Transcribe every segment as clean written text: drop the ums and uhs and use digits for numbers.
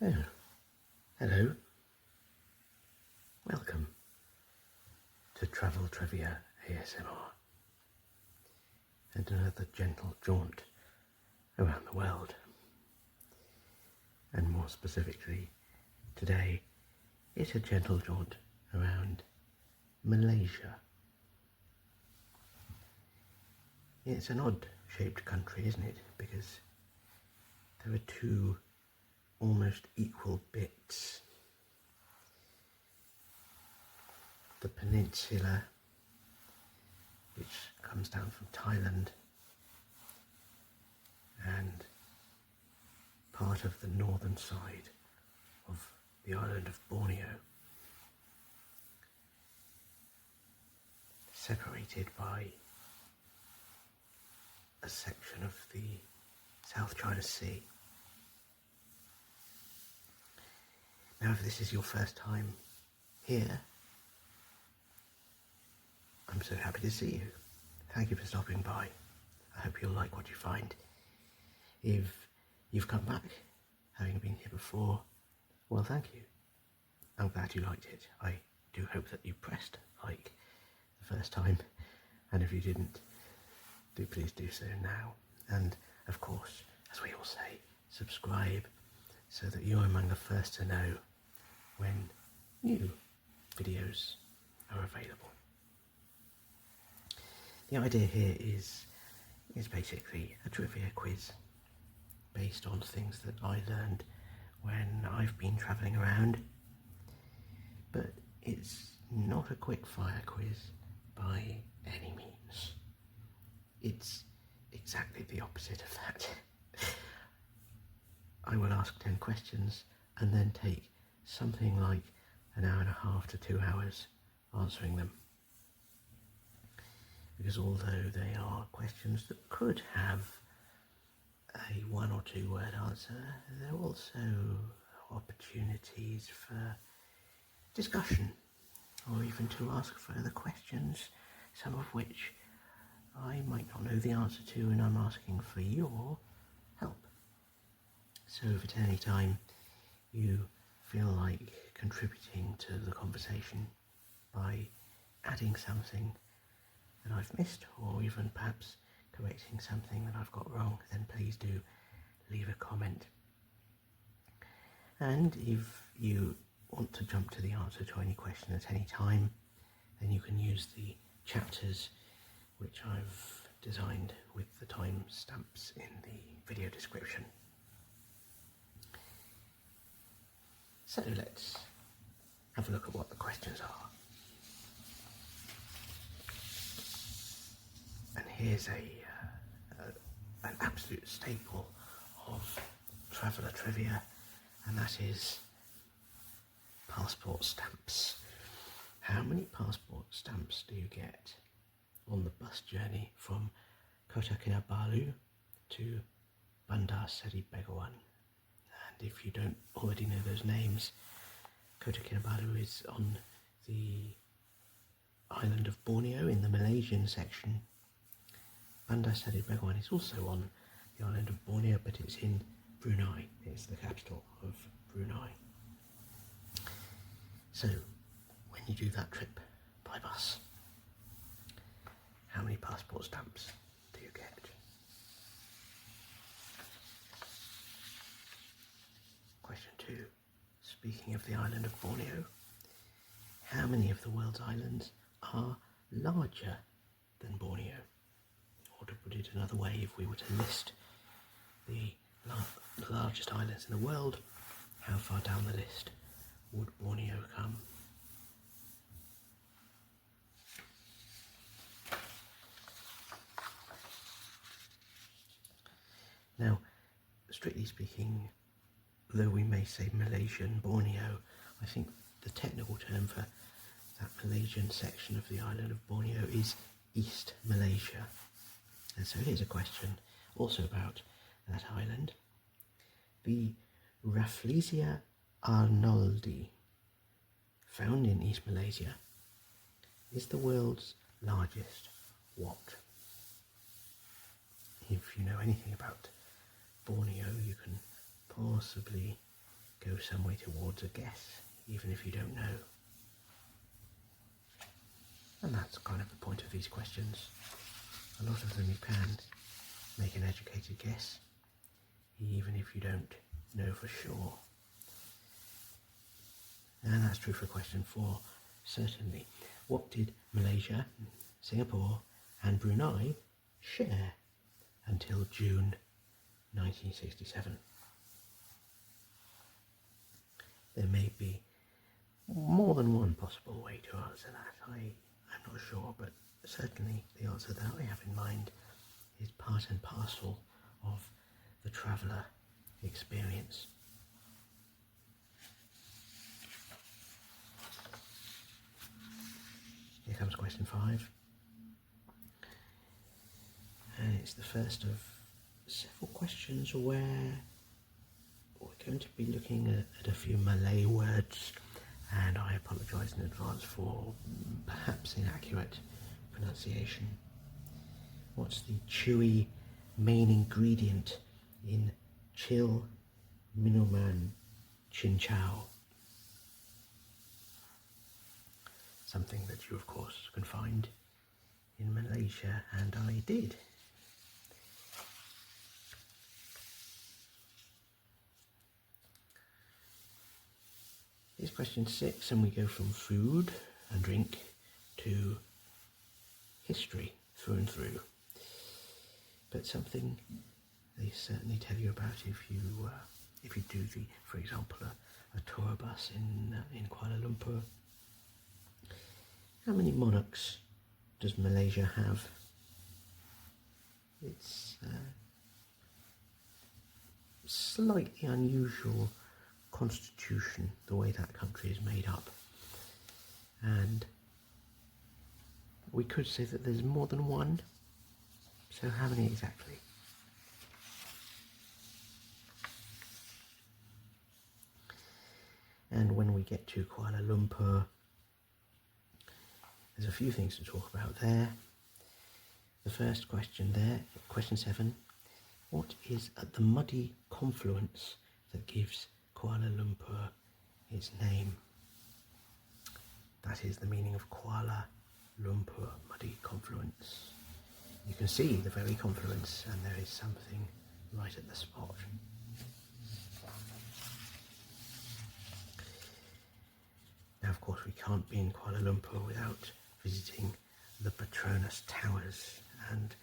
Oh, hello. Welcome to Travel Trivia ASMR and another gentle jaunt around the world. And more specifically, today it's a gentle jaunt around Malaysia. It's an odd shaped country, isn't it? Because there are two almost equal bits. The Peninsular, which comes down from Thailand, and part of the northern side of the island of Borneo, separated by a section of the South China Sea. Now, if this is your first time here, I'm so happy to see you. Thank you for stopping by. I hope you'll like what you find. If you've come back, having been here before, well, thank you. I'm glad you liked it. I do hope that you pressed like the first time, and if you didn't, do please do so now. And of course, as we all say, subscribe so that you're among the first to know when new videos are available. The idea here is basically a trivia quiz based on things that I learned when I've been travelling around, but it's not a quick fire quiz by any means. It's exactly the opposite of that. I will ask 10 questions and then take something like an hour and a half to 2 hours answering them. Because although they are questions that could have a 1 or 2 word answer, there are also opportunities for discussion or even to ask further questions, some of which I might not know the answer to, and I'm asking for your help. So if at any time you feel like contributing to the conversation by adding something that I've missed, or even perhaps correcting something that I've got wrong, then please do leave a comment. And if you want to jump to the answer to any question at any time, then you can use the chapters which I've designed with the timestamps in the video description. So let's have a look at what the questions are. And here's an absolute staple of traveller trivia, and that is passport stamps. How many passport stamps do you get on the bus journey from Kota Kinabalu to Bandar Seri Begawan? And if you don't already know those names, Kota Kinabalu is on the island of Borneo in the Malaysian section. Bandar Seri Begawan is also on the island of Borneo, but it's in Brunei. It's the capital of Brunei. So, when you do that trip by bus, how many passport stamps do you get? Question 2. Speaking of the island of Borneo, how many of the world's islands are larger than Borneo? Or to put it another way, if we were to list the largest islands in the world, how far down the list would Borneo come? Now, strictly speaking, though we may say Malaysian Borneo, I think the technical term for that Malaysian section of the island of Borneo is East Malaysia. And so here's a question also about that island. The Rafflesia arnoldii, found in East Malaysia, is the world's largest what? If you know anything about Borneo, you can possibly go some way towards a guess, even if you don't know. And that's kind of the point of these questions. A lot of them you can make an educated guess, even if you don't know for sure. And that's true for question 4, certainly. What did Malaysia, Singapore and Brunei share until June 1967? There may be more than one possible way to answer that. I'm not sure, but certainly the answer that I have in mind is part and parcel of the traveller experience. Here comes question 5, and it's the first of several questions where we're going to be looking at a few Malay words, and I apologise in advance for perhaps inaccurate pronunciation. What's the chewy main ingredient in Chill Minuman Cincau? Something that you of course can find in Malaysia, and I did. Here's question 6, and we go from food and drink to history through and through. But something they certainly tell you about if you do for example, a tour bus in Kuala Lumpur. How many monarchs does Malaysia have? It's slightly unusual constitution, the way that country is made up, and we could say that there's more than one. So how many exactly? And when we get to Kuala Lumpur, there's a few things to talk about there. The first question there, question 7, what is at the muddy confluence that gives Kuala Lumpur its name? That is the meaning of Kuala Lumpur, muddy confluence. You can see the very confluence, and there is something right at the spot. Now, of course, we can't be in Kuala Lumpur without visiting the Petronas Towers, and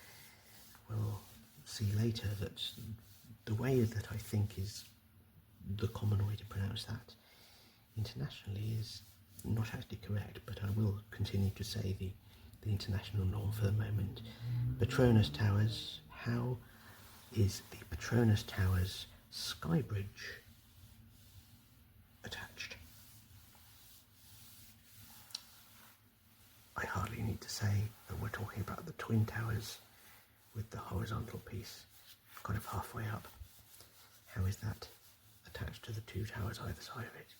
we'll see later that the way that I think is the common way to pronounce that internationally is not actually correct, but I will continue to say the international norm for the moment. Petronas Towers. How is the Petronas Towers skybridge attached? I hardly need to say that we're talking about the twin towers with the horizontal piece kind of halfway up. How is that attached to the two towers either side of it?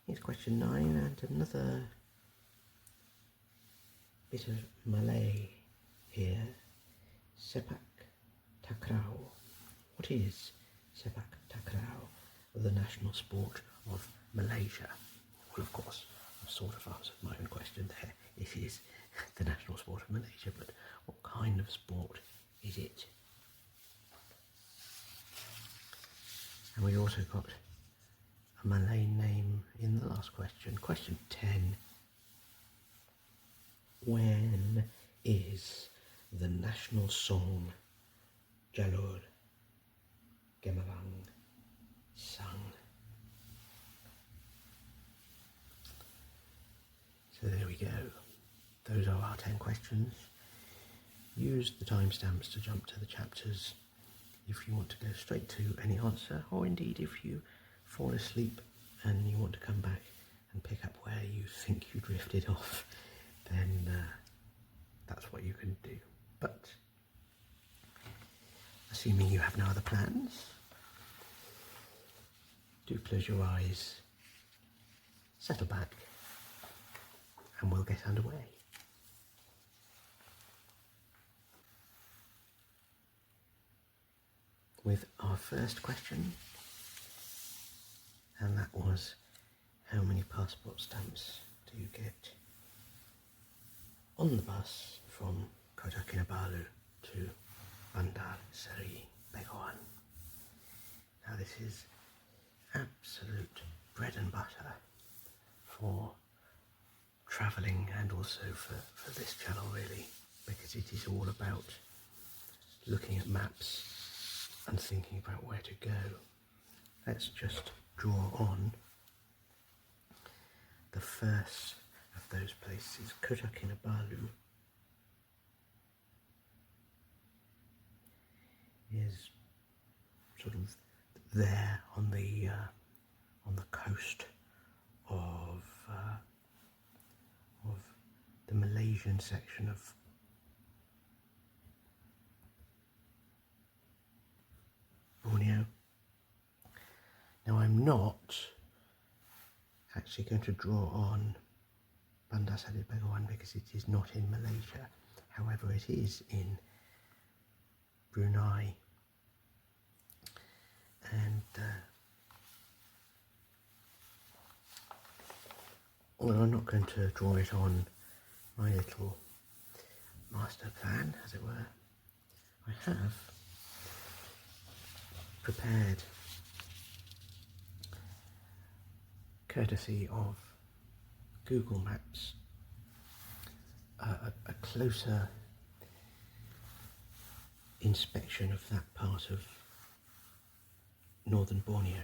Here's question 9, and another bit of Malay here. Sepak takraw. What is Sepak takraw, the national sport of Malaysia? Well, of course, I've sort of answered my own question there. It is the national sport of Malaysia, but what kind of sport is it? And we also got a Malay name in the last question. Question 10. When is the national song Jalur Gemilang sung? So there we go. Those are our 10 questions. Use the timestamps to jump to the chapters if you want to go straight to any answer, or indeed if you fall asleep and you want to come back and pick up where you think you drifted off, then that's what you can do. But assuming you have no other plans, do close your eyes, settle back, and we'll get underway. with our first question, and that was, how many passport stamps do you get on the bus from Kota Kinabalu to Bandar Seri Begawan? Now this is absolute bread and butter for travelling, and also for this channel really, because it is all about looking at maps and thinking about where to go. Let's just draw on the first of those places. Kota Kinabalu is sort of there on the coast of the Malaysian section of Borneo. Now I'm not actually going to draw on Bandar Seri Begawan because it is not in Malaysia. However, it is in Brunei, and although I'm not going to draw it on my little master plan, as it were, I have prepared, courtesy of Google Maps, a closer inspection of that part of northern Borneo.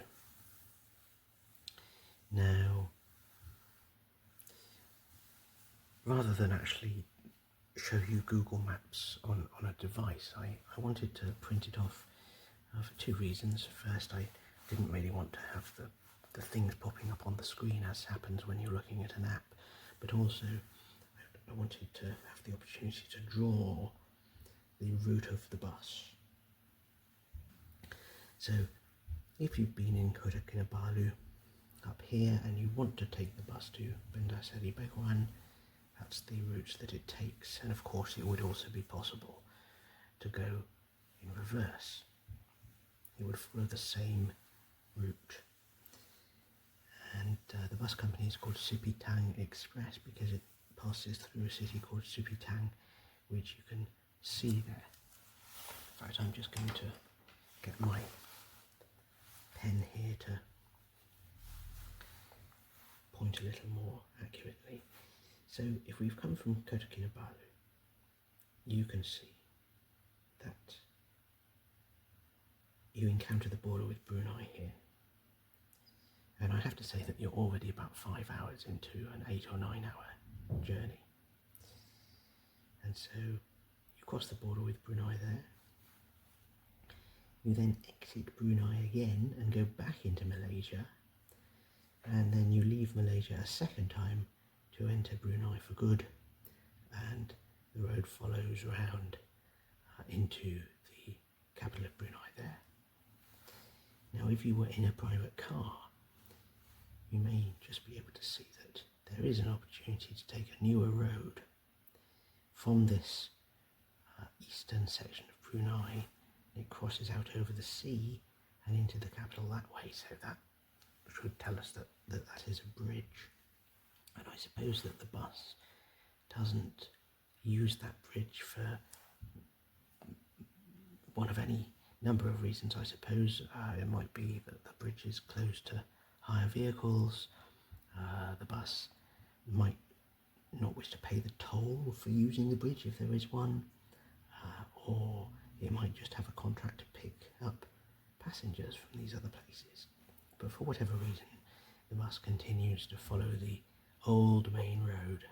Now, rather than actually show you Google Maps on a device, I wanted to print it off for two reasons. First, I didn't really want to have the things popping up on the screen as happens when you're looking at an app, but also I wanted to have the opportunity to draw the route of the bus. So if you've been in Kota Kinabalu up here and you want to take the bus to Bandar Seri Begawan, that's the route that it takes. And of course it would also be possible to go in reverse. It would follow the same route. And the bus company is called Sipitang Express because it passes through a city called Sipitang, which you can see there. In fact, I'm just going to get my pen here to point a little more accurately. So if we've come from Kota Kinabalu, you can see that you encounter the border with Brunei here. And I have to say that you're already about 5 hours into an 8 or 9 hour journey. And so you cross the border with Brunei there. You then exit Brunei again and go back into Malaysia. And then you leave Malaysia a second time to enter Brunei for good. And the road follows round into the capital of Brunei there. Now, if you were in a private car, you may just be able to see that there is an opportunity to take a newer road from this eastern section of Brunei. It crosses out over the sea and into the capital that way, so that should tell us that is a bridge. And I suppose that the bus doesn't use that bridge for one of any number of reasons. I suppose it might be that the bridge is closed to hire vehicles. The bus might not wish to pay the toll for using the bridge if there is one, or it might just have a contract to pick up passengers from these other places. But for whatever reason, the bus continues to follow the old main road,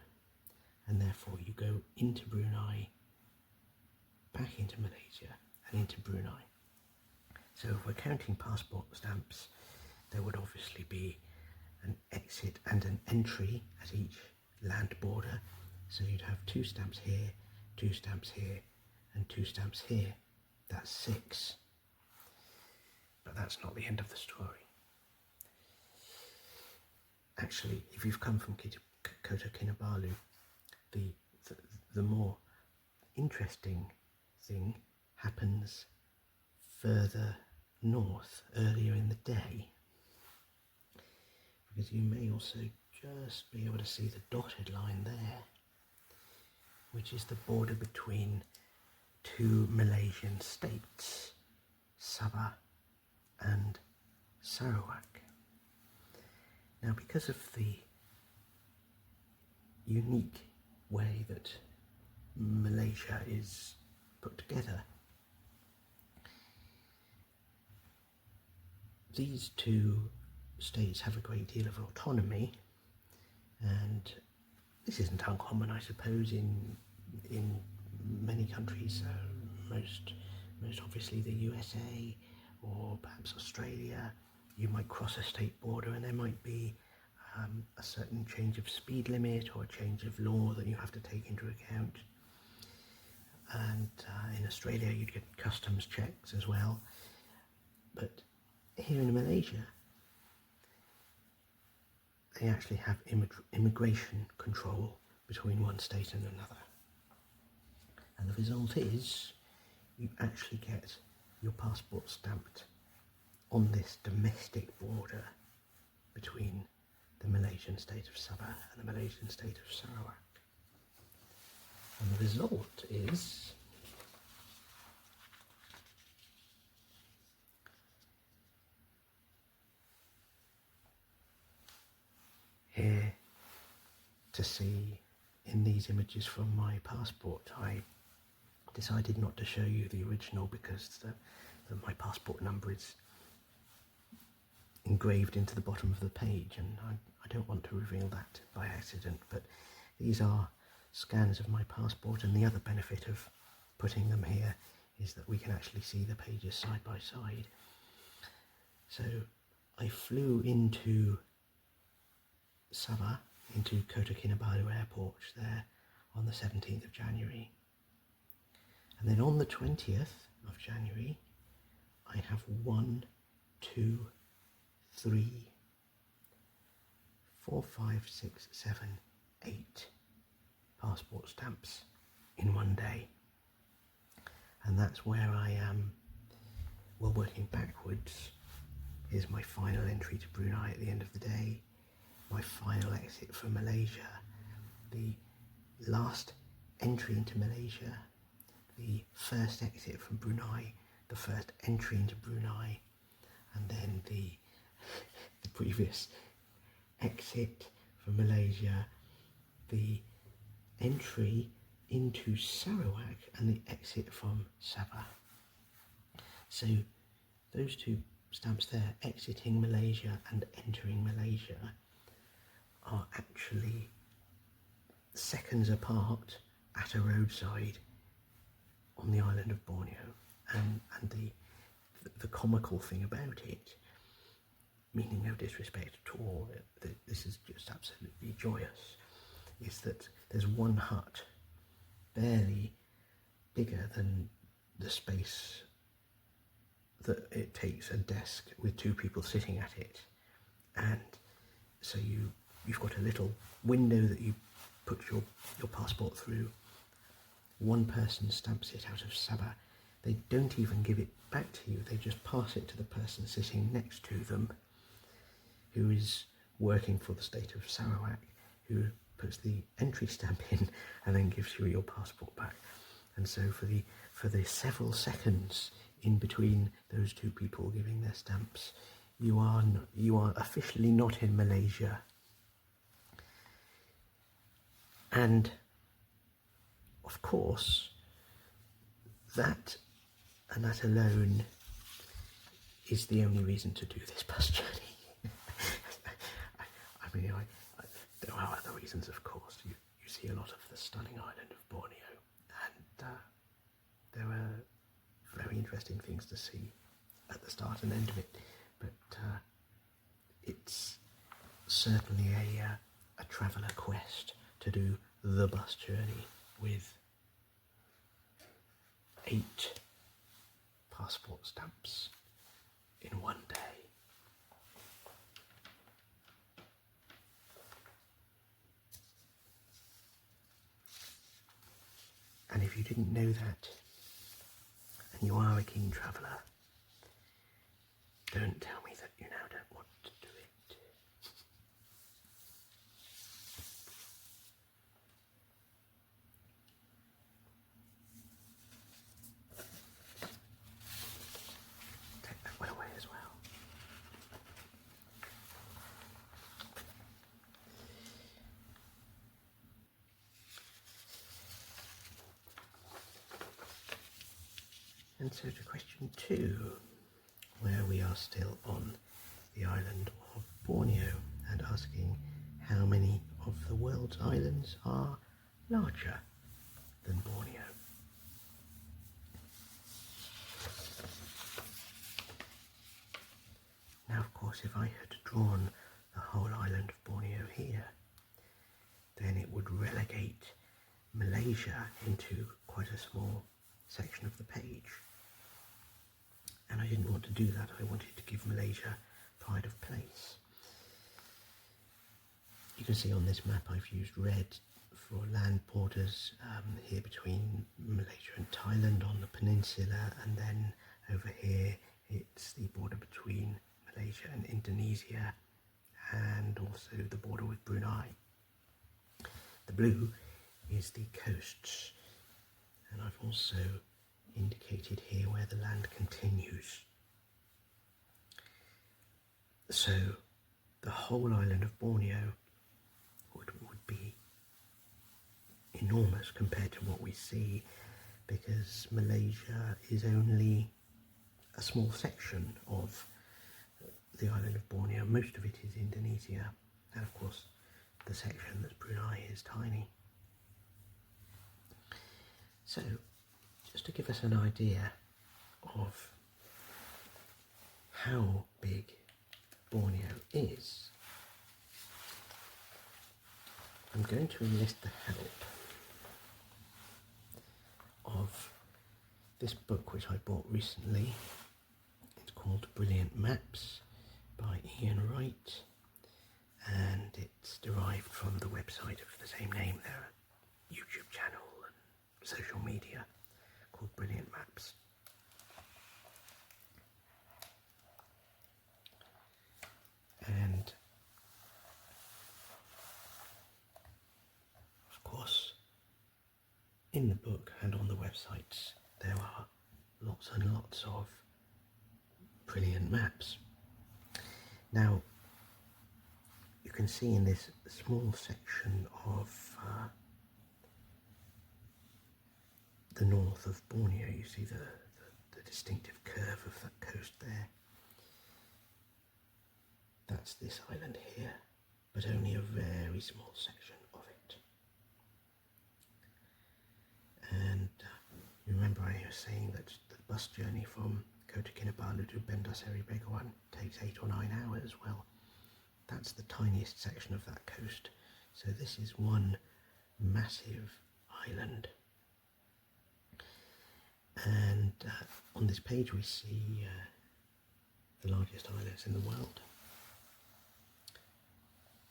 and therefore you go into Brunei, back into Malaysia, and into Brunei. So if we're counting passport stamps, there would obviously be an exit and an entry at each land border. So you'd have 2 stamps here, 2 stamps here, and 2 stamps here. That's 6. But that's not the end of the story. Actually, if you've come from Kota Kinabalu, the more interesting thing happens further north earlier in the day, because you may also just be able to see the dotted line there, which is the border between two Malaysian states, Sabah and Sarawak. Now, because of the unique way that Malaysia is put together, these two states have a great deal of autonomy, and this isn't uncommon, I suppose, in many countries. Most obviously the USA, or perhaps Australia. You might cross a state border and there might be a certain change of speed limit or a change of law that you have to take into account. And in Australia you'd get customs checks as well. But here in Malaysia, they actually have immigration control between one state and another. And the result is you actually get your passport stamped on this domestic border between the Malaysian state of Sabah and the Malaysian state of Sarawak. And the result is here to see in these images from my passport. I decided not to show you the original because my passport number is engraved into the bottom of the page, and I don't want to reveal that by accident. But these are scans of my passport, and the other benefit of putting them here is that we can actually see the pages side by side. So I flew into Sabah, into Kota Kinabalu airport there on the 17th of January. And then on the 20th of January, I have 1, 2, 3, 4, 5, 6, 7, 8 passport stamps in one day. And that's where I am. Well, working backwards, here's my final entry to Brunei at the end of the day, my final exit from Malaysia, the last entry into Malaysia, the first exit from Brunei, the first entry into Brunei, and then the previous exit from Malaysia, the entry into Sarawak, and the exit from Sabah. So those two stamps there, exiting Malaysia and entering Malaysia, are actually seconds apart at a roadside on the island of Borneo. And the comical thing about it, meaning no disrespect at all, this is just absolutely joyous, is that there's one hut barely bigger than the space that it takes a desk with two people sitting at it. And so you've got a little window that you put your passport through. One person stamps it out of Sabah. They don't even give it back to you, they just pass it to the person sitting next to them, who is working for the state of Sarawak, who puts the entry stamp in and then gives you your passport back. And so for the several seconds in between those two people giving their stamps, you are officially not in Malaysia. And of course, that alone is the only reason to do this bus journey. I mean, there are other reasons, of course. You see a lot of the stunning island of Borneo, and there are very interesting things to see at the start and end of it. But it's certainly a traveller quest to do the bus journey with 8 passport stamps in one day. And if you didn't know that, and you are a keen traveller, don't tell me that you now don't want to do it. Take that one away as well. And so to question 2, where we are still on the island of Borneo and asking how many of the world's islands are larger than Borneo. Now, of course, if I had drawn the whole island of Borneo here, then it would relegate Malaysia into quite a small section of the page. And I didn't want to do that. I wanted to give Malaysia pride of place. You can see on this map I've used red for land borders here between Malaysia and Thailand on the Peninsular, and then over here it's the border between Malaysia and Indonesia, and also the border with Brunei. The blue is the coasts, and I've also indicated here where the land continues. So the whole island of Borneo would be enormous compared to what we see, because Malaysia is only a small section of the island of Borneo. Most of it is Indonesia, and of course the section that's Brunei is tiny. So just to give us an idea of how big Borneo is, I'm going to enlist the help of this book which I bought recently. It's called Brilliant Maps by Ian Wright, and it's derived from the website of the same name, their YouTube channel and social media, called Brilliant Maps. And of course, in the book and on the websites there are lots and lots of brilliant maps. Now you can see in this small section of the north of Borneo, you see the distinctive curve of that coast there. That's this island here, but only a very small section of it. And you remember I was saying that the bus journey from Kota Kinabalu to Bandar Seri Begawan takes 8 or 9 hours. Well, that's the tiniest section of that coast. So this is one massive island. And on this page we see the largest islands in the world.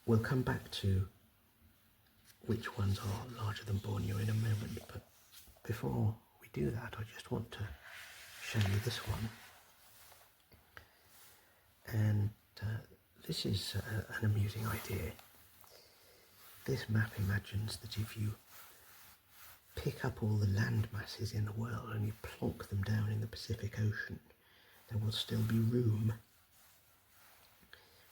We'll come back to which ones are larger than Borneo in a moment, but before we do that I just want to show you this one. And this is an amusing idea. This map imagines that if you pick up all the land masses in the world and you plonk them down in the Pacific Ocean, there will still be room.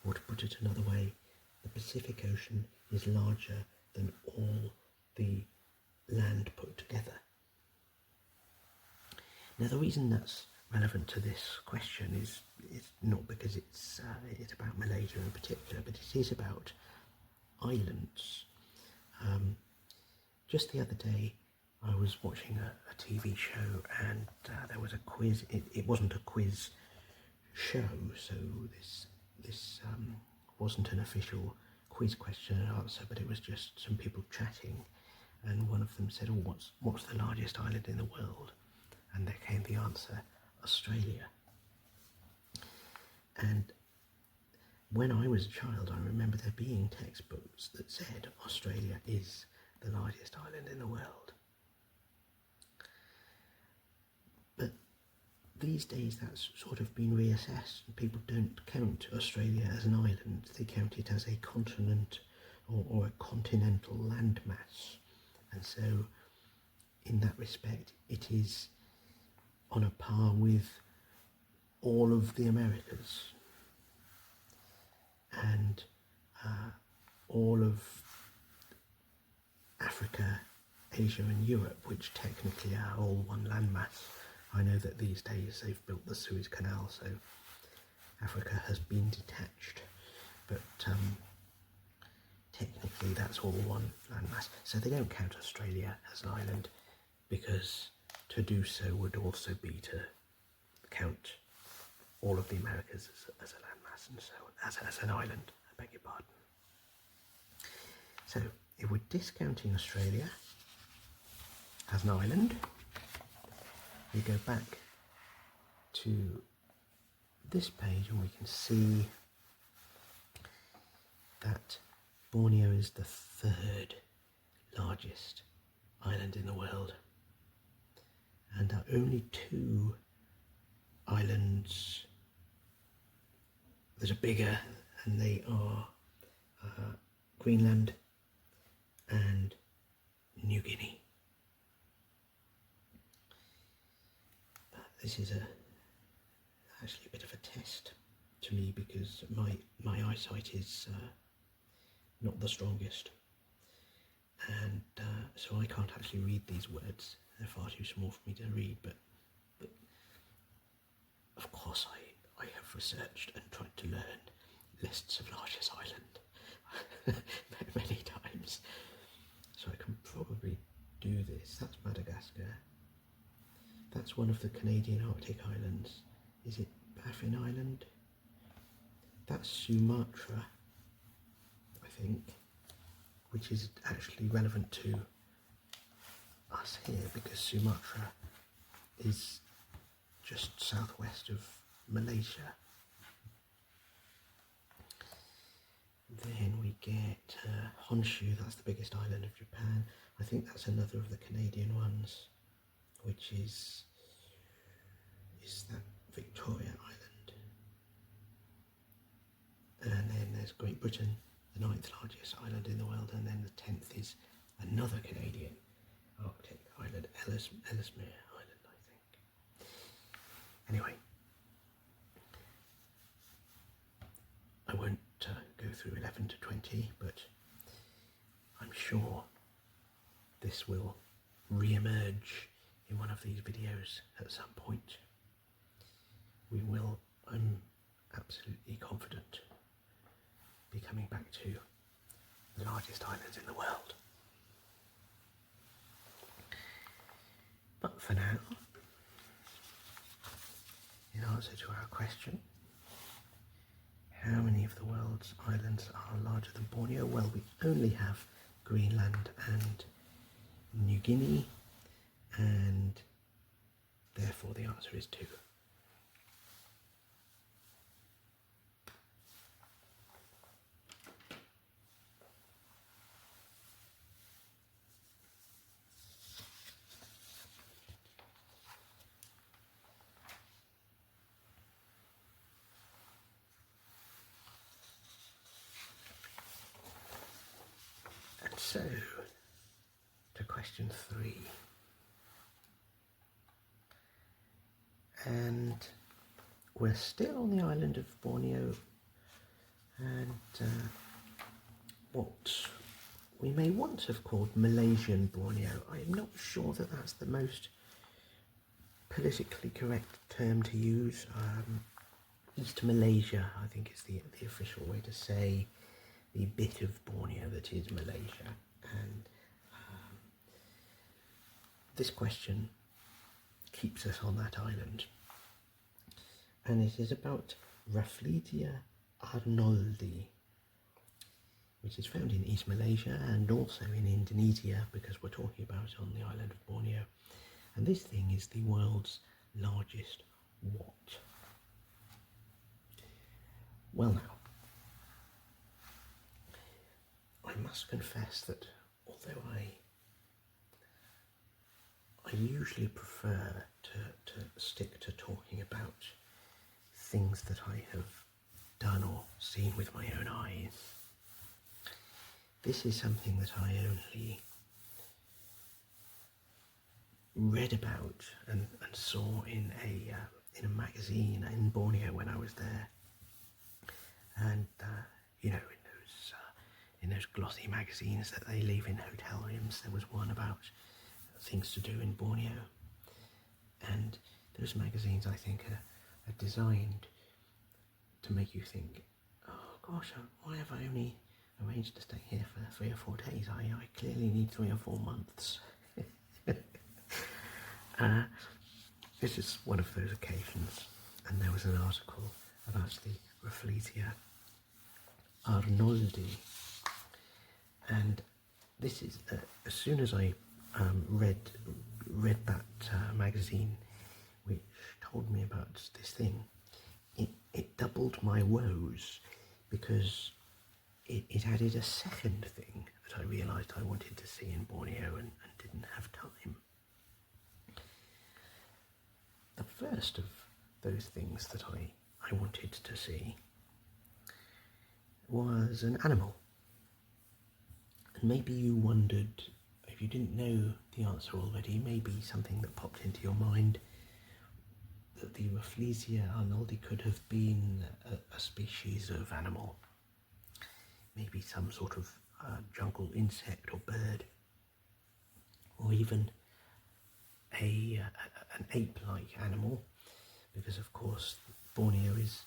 Or to put it another way, the Pacific Ocean is larger than all the land put together. Now the reason that's relevant to this question is not because it's about Malaysia in particular, but it is about islands. Just the other day I was watching a TV show, and there was a quiz. It wasn't a quiz show, so this wasn't an official quiz question and answer, but it was just some people chatting, and one of them said, "Oh, what's the largest island in the world?" And there came the answer, Australia. And when I was a child, I remember there being textbooks that said Australia is the largest island in the world. But these days that's sort of been reassessed. People don't count Australia as an island, they count it as a continent or a continental landmass. And so in that respect it is on a par with all of the Americas and all of Africa, Asia and Europe, which technically are all one landmass. I know that these days they've built the Suez Canal, so Africa has been detached, but technically that's all one landmass. So they don't count Australia as an island, because to do so would also be to count all of the Americas as a landmass, and so as an island, I beg your pardon. So if we're discounting Australia as an island, we go back to this page and we can see that Borneo is the third largest island in the world, and there are only two islands that are bigger, and they are Greenland and New Guinea. This is actually a bit of a test to me, because my eyesight is not the strongest, and so I can't actually read these words. They're far too small for me to read, but of course I have researched and tried to learn lists of largest island many times, so I can probably do this. That's Madagascar. That's one of the Canadian Arctic islands. Is it Baffin Island? That's Sumatra, I think, which is actually relevant to us here, because Sumatra is just southwest of Malaysia. Then we get Honshu, that's the biggest island of Japan. I think that's another of the Canadian ones, which is that Victoria Island. And then there's Great Britain, the 9th largest island in the world, and then the 10th is another Canadian Arctic island, Ellesmere Island, I think. Anyway, I won't go through 11 to 20, but I'm sure this will re-emerge in one of these videos at some point. We will, I'm absolutely confident, be coming back to the largest islands in the world. But for now, in answer to our question, how many of the world's islands are larger than Borneo? Well, we only have Greenland and New Guinea, and therefore the answer is 2. And so, to question 3. And we're still on the island of Borneo, and what we may once have called Malaysian Borneo. I'm not sure that that's the most politically correct term to use. East Malaysia, I think, is the official way to say the bit of Borneo that is Malaysia. And this question keeps us on that island, and it is about Rafflesia arnoldii, which is found in East Malaysia and also in Indonesia, because we're talking about it on the island of Borneo. And this thing is the world's largest what? Well, now, I must confess that although I I usually prefer to stick to talking about things that I have done or seen with my own eyes. This is something that I only read about and saw in a magazine in Borneo when I was there, and in those glossy magazines that they leave in hotel rooms, there was one about things to do in Borneo, and those magazines, I think, are designed to make you think, oh gosh, why have I only arranged to stay here for 3 or 4 days? I clearly need 3 or 4 months. This is one of those occasions, and there was an article about the Rafflesia arnoldii, and this is as soon as I read that magazine, which told me about this thing, it doubled my woes, because it added a second thing that I realised I wanted to see in Borneo and didn't have time. The first of those things that I wanted to see was an animal. And maybe you wondered, if you didn't know the answer already, maybe something that popped into your mind, that the Rafflesia arnoldii could have been a species of animal. Maybe some sort of jungle insect or bird, or even an ape-like animal, because of course Borneo is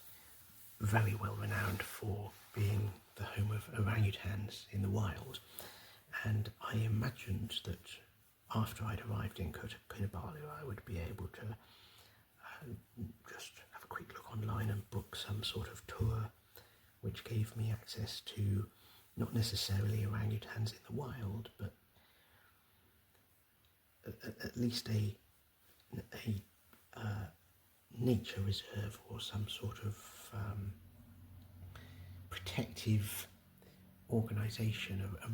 very well renowned for being the home of orangutans in the wild, and I imagined that after I'd arrived in Kota Kinabalu I would be able to just have a quick look online and book some sort of tour which gave me access to not necessarily orangutans in the wild, but at least a nature reserve or some sort of protective organisation, a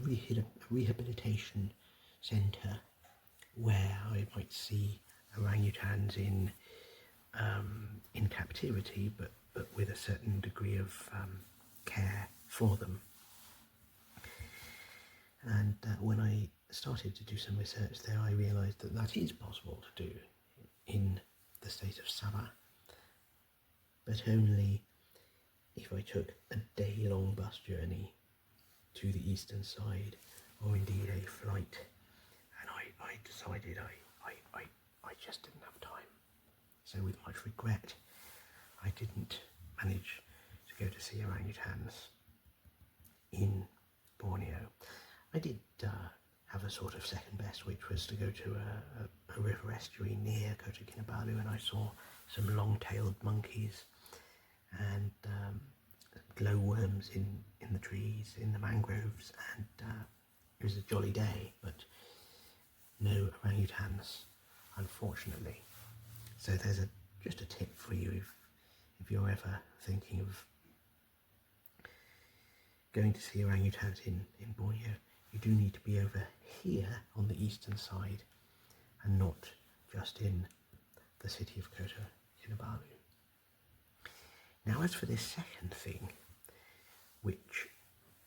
rehabilitation centre where I might see orangutans in captivity, but with a certain degree of care for them. And when I started to do some research there, I realised that is possible to do in the state of Sabah, but only if I took a day-long bus journey to the eastern side, or indeed a flight, and I decided I just didn't have time. So with much regret, I didn't manage to go to see orangutans in Borneo. I did have a sort of second best, which was to go to a river estuary near Kota Kinabalu, and I saw some long-tailed monkeys and glowworms in the trees, in the mangroves, and it was a jolly day, but no orangutans, unfortunately. So there's just a tip for you if you're ever thinking of going to see orangutans in Borneo. You do need to be over here on the eastern side and not just in the city of Kota Kinabalu. Now, as for this second thing, which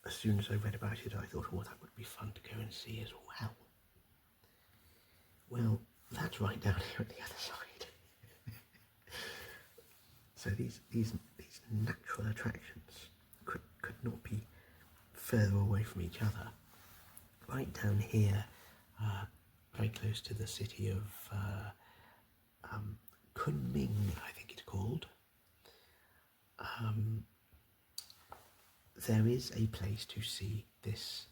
as soon as I read about it I thought, oh, that would be fun to go and see as well. Well, that's right down here at the other side. So these natural attractions could not be further away from each other. Right down here, very close to the city of Kunming, I think it's called, there is a place to see this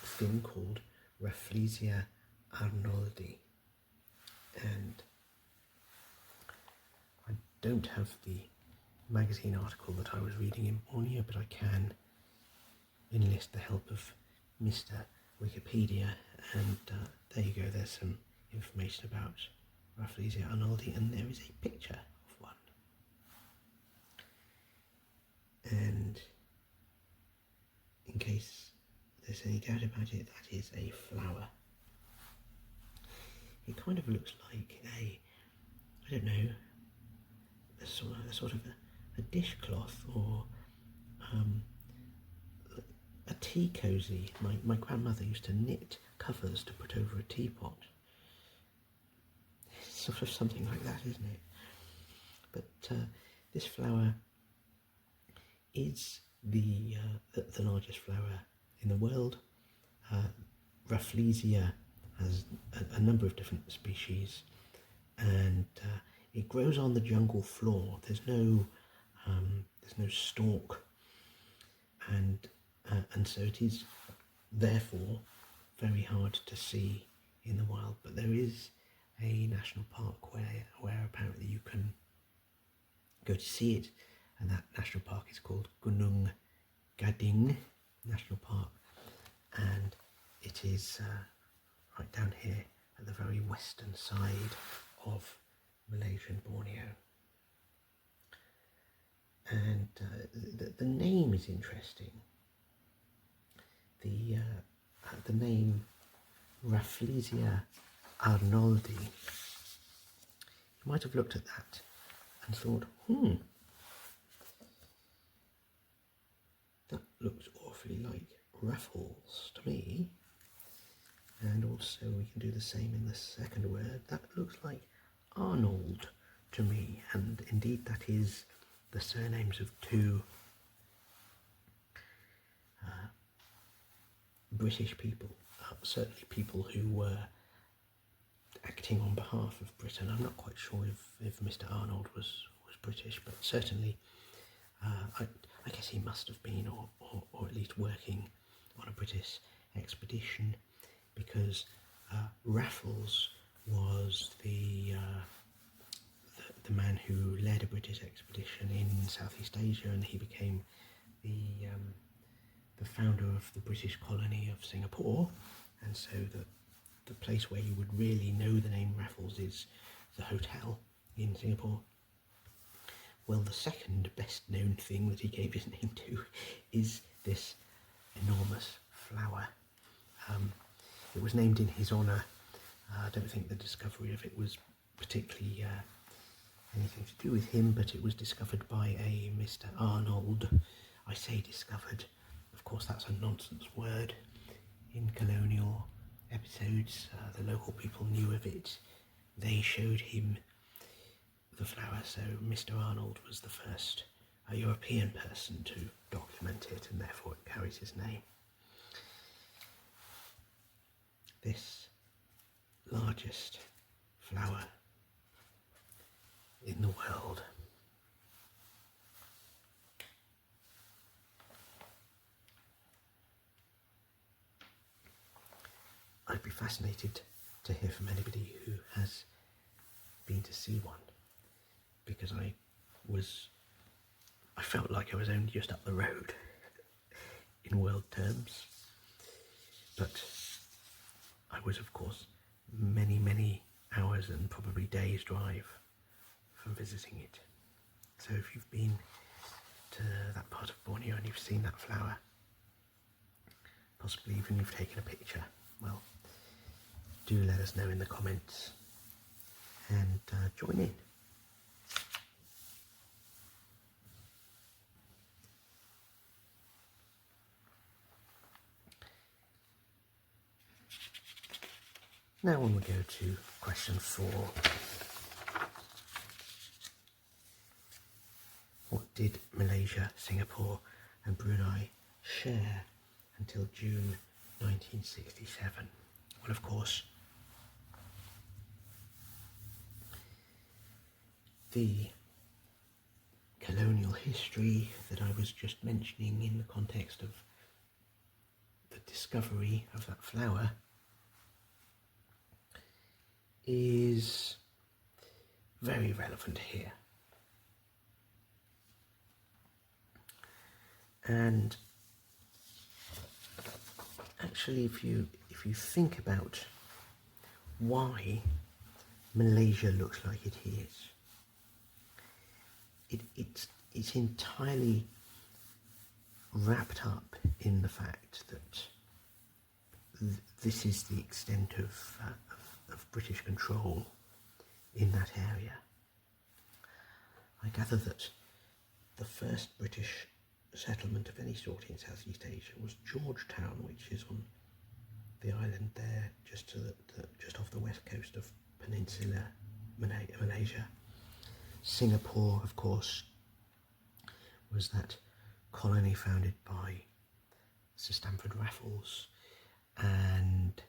thing called Rafflesia arnoldii, and I don't have the magazine article that I was reading in Borneo, but I can enlist the help of Mr. Wikipedia, and there you go, there's some information about Rafflesia arnoldii, and there is a picture of one. And in case there's any doubt about it, that is a flower. it kind of looks like I don't know, a sort of a dishcloth or a tea cosy. My grandmother used to knit covers to put over a teapot. It's sort of something like that, isn't it? But this flower is the largest flower in the world. Rafflesia has a number of different species, and it grows on the jungle floor. There's no stalk, and so it is therefore very hard to see in the wild. But there is a national park where apparently you can go to see it, and that national park is called Gunung Gading National Park, and it is right down here at the very western side of Malaysia and Borneo. And the name is interesting. The name Rafflesia arnoldii. You might have looked at that and thought, that looks awfully like Raffles to me. And also we can do the same in the second word. That looks like Arnold to me, and indeed that is the surnames of two British people, certainly people who were acting on behalf of Britain. I'm not quite sure if Mr. Arnold was British, but certainly I guess he must have been, or at least working on a British expedition, because Raffles was the man who led a British expedition in Southeast Asia, and he became the founder of the British colony of Singapore. And so the place where you would really know the name Raffles is the hotel in Singapore. Well, the second best known thing that he gave his name to is this enormous flower. It was named in his honour. I don't think the discovery of it was particularly anything to do with him, but it was discovered by a Mr. Arnold. I say discovered, of course that's a nonsense word. In colonial episodes, the local people knew of it. They showed him the flower, so Mr. Arnold was the first European person to document it, and therefore it carries his name. This largest flower in the world. I'd be fascinated to hear from anybody who has been to see one, because I felt like I was only just up the road in world terms, but I was, of course, many hours and probably days drive from visiting it. So if you've been to that part of Borneo and you've seen that flower, possibly even you've taken a picture, well, do let us know in the comments and join in. Now when we go to question 4, what did Malaysia, Singapore and Brunei share until June 1967? Well, of course, the colonial history that I was just mentioning in the context of the discovery of that flower is very relevant here. And actually, if you think about why Malaysia looks like it is, it's entirely wrapped up in the fact that this is the extent of British control in that area. I gather that the first British settlement of any sort in Southeast Asia was Georgetown, which is on the island there, just off the west coast of Peninsular Malaysia. Singapore, of course, was that colony founded by Sir Stamford Raffles, and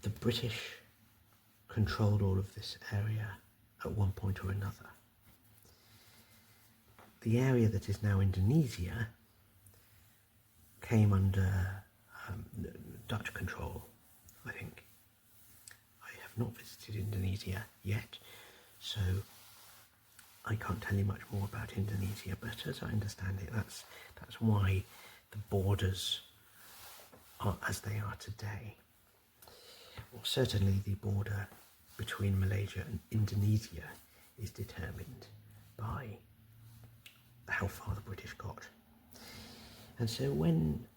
the British controlled all of this area at one point or another. The area that is now Indonesia came under Dutch control, I think. I have not visited Indonesia yet, so I can't tell you much more about Indonesia, but as I understand it, that's why the borders are as they are today. Well, certainly the border between Malaysia and Indonesia is determined by how far the British got. And so when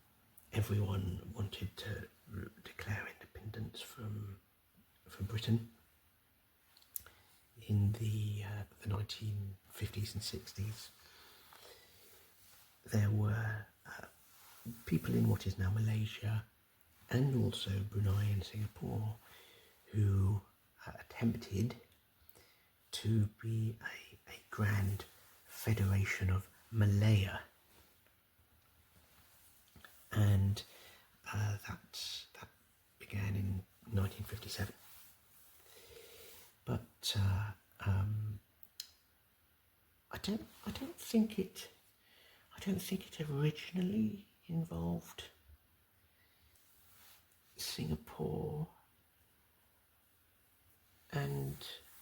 everyone wanted to declare independence from Britain in the 1950s and 60s, there were people in what is now Malaysia and also Brunei and Singapore who attempted to be a grand federation of Malaya, and that began in 1957. But I don't think it originally involved Singapore and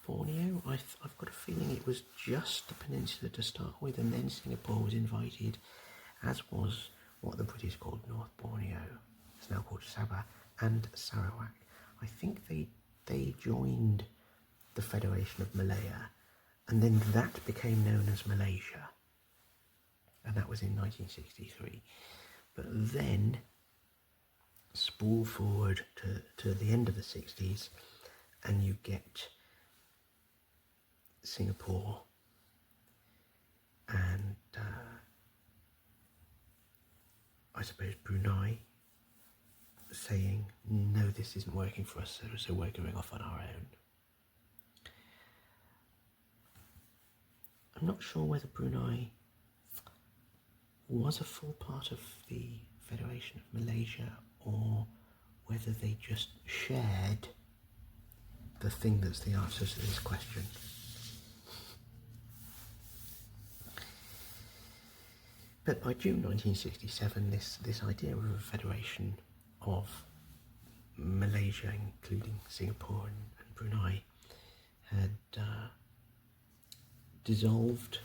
Borneo. I've got a feeling it was just the peninsula to start with, and then Singapore was invited, as was what the British called North Borneo. It's now called Sabah and Sarawak. I think they joined the Federation of Malaya, and then that became known as Malaysia, and that was in 1963. But then, spool forward to the end of the 60s, and you get Singapore and I suppose Brunei saying, no, this isn't working for us, so we're going off on our own. I'm not sure whether Brunei was a full part of the Federation of Malaysia, or whether they just shared the thing that's the answer to this question. But by June 1967, this idea of a federation of Malaysia, including Singapore and Brunei, had dissolved,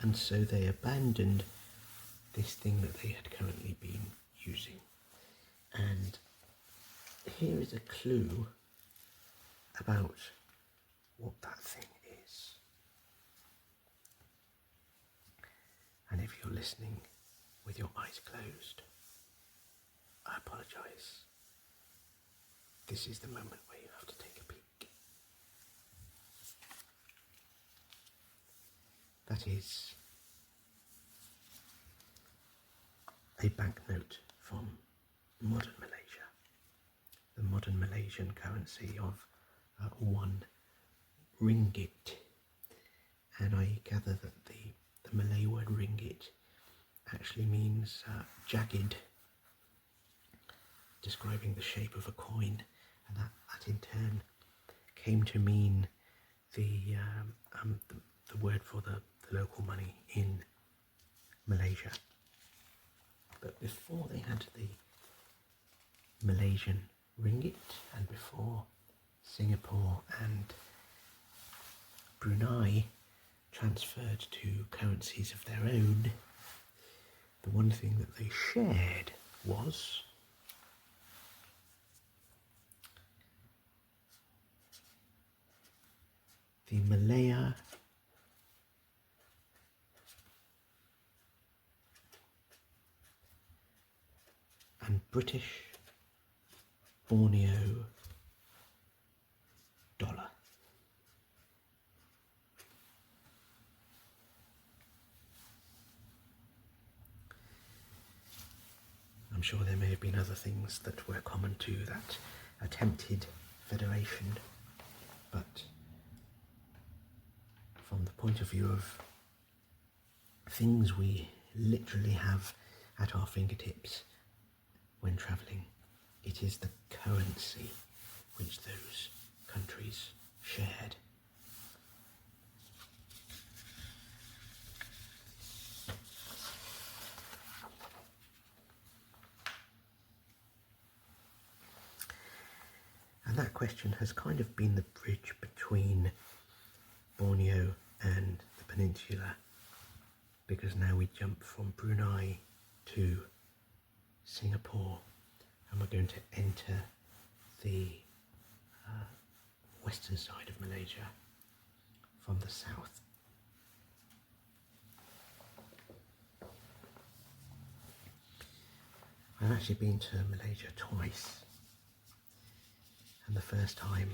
and so they abandoned this thing that they had currently been using. And here is a clue about what that thing is. And if you're listening with your eyes closed, I apologise. This is the moment where you have to take a peek. That is a banknote from modern Malaysia, the modern Malaysian currency of 1 ringgit. And I gather that the Malay word ringgit actually means jagged, describing the shape of a coin, and that in turn came to mean the word for the local money in Malaysia. But before they had the Malaysian ringgit, and before Singapore and Brunei transferred to currencies of their own, the one thing that they shared was the Malaya and British Borneo dollar. I'm sure there may have been other things that were common to that attempted federation, but from the point of view of things we literally have at our fingertips when travelling, it is the currency which those countries shared. And that question has kind of been the bridge between Borneo and the Peninsula, because now we jump from Brunei to Singapore, and we're going to enter the western side of Malaysia from the south. I've actually been to Malaysia twice, and the first time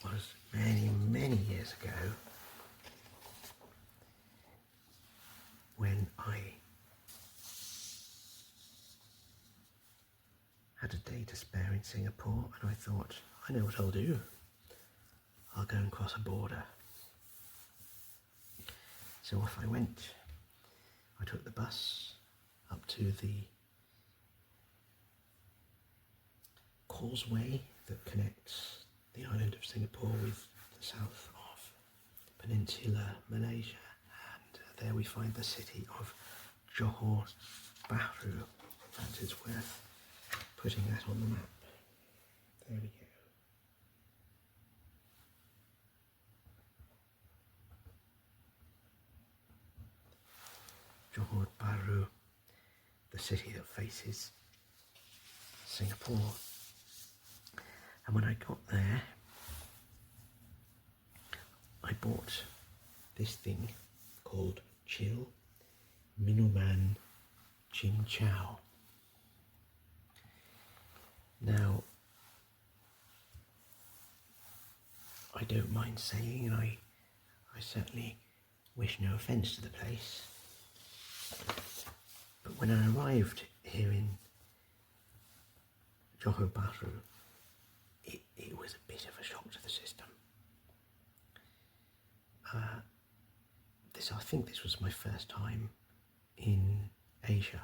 was many years ago, when I had a day to spare in Singapore, and I thought, I know what I'll do. I'll go and cross a border. So off I went. I took the bus up to the causeway that connects the island of Singapore with the south of Peninsular Malaysia, and there we find the city of Johor Bahru. That is worth putting that on the map. There we go. Johor Bahru, the city that faces Singapore. And when I got there, I bought this thing called Chill Minuman Cincau. Now, I don't mind saying, and I certainly wish no offence to the place, but when I arrived here in Johor Bahru, it was a bit of a shock to the system. I think this was my first time in Asia.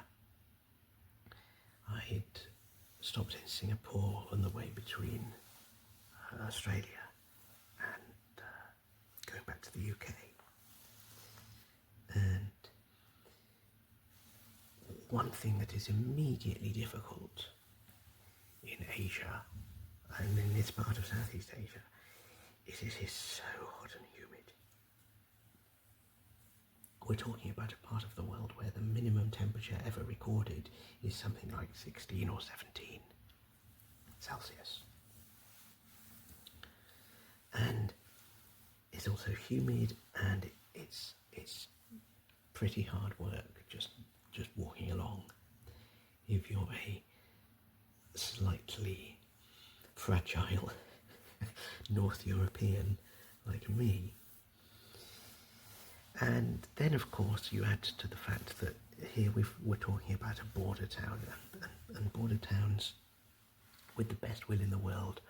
I had stopped in Singapore on the way between Australia and going back to the UK. And one thing that is immediately difficult in Asia, and in this part of Southeast Asia, is it is so hot and humid. We're talking about a part of the world where the minimum temperature ever recorded is something like 16 or 17 Celsius. And it's also humid, and it's pretty hard work just walking along if you're a slightly fragile North European like me. And then of course you add to the fact that here we're talking about a border town, and border towns, with the best will in the world,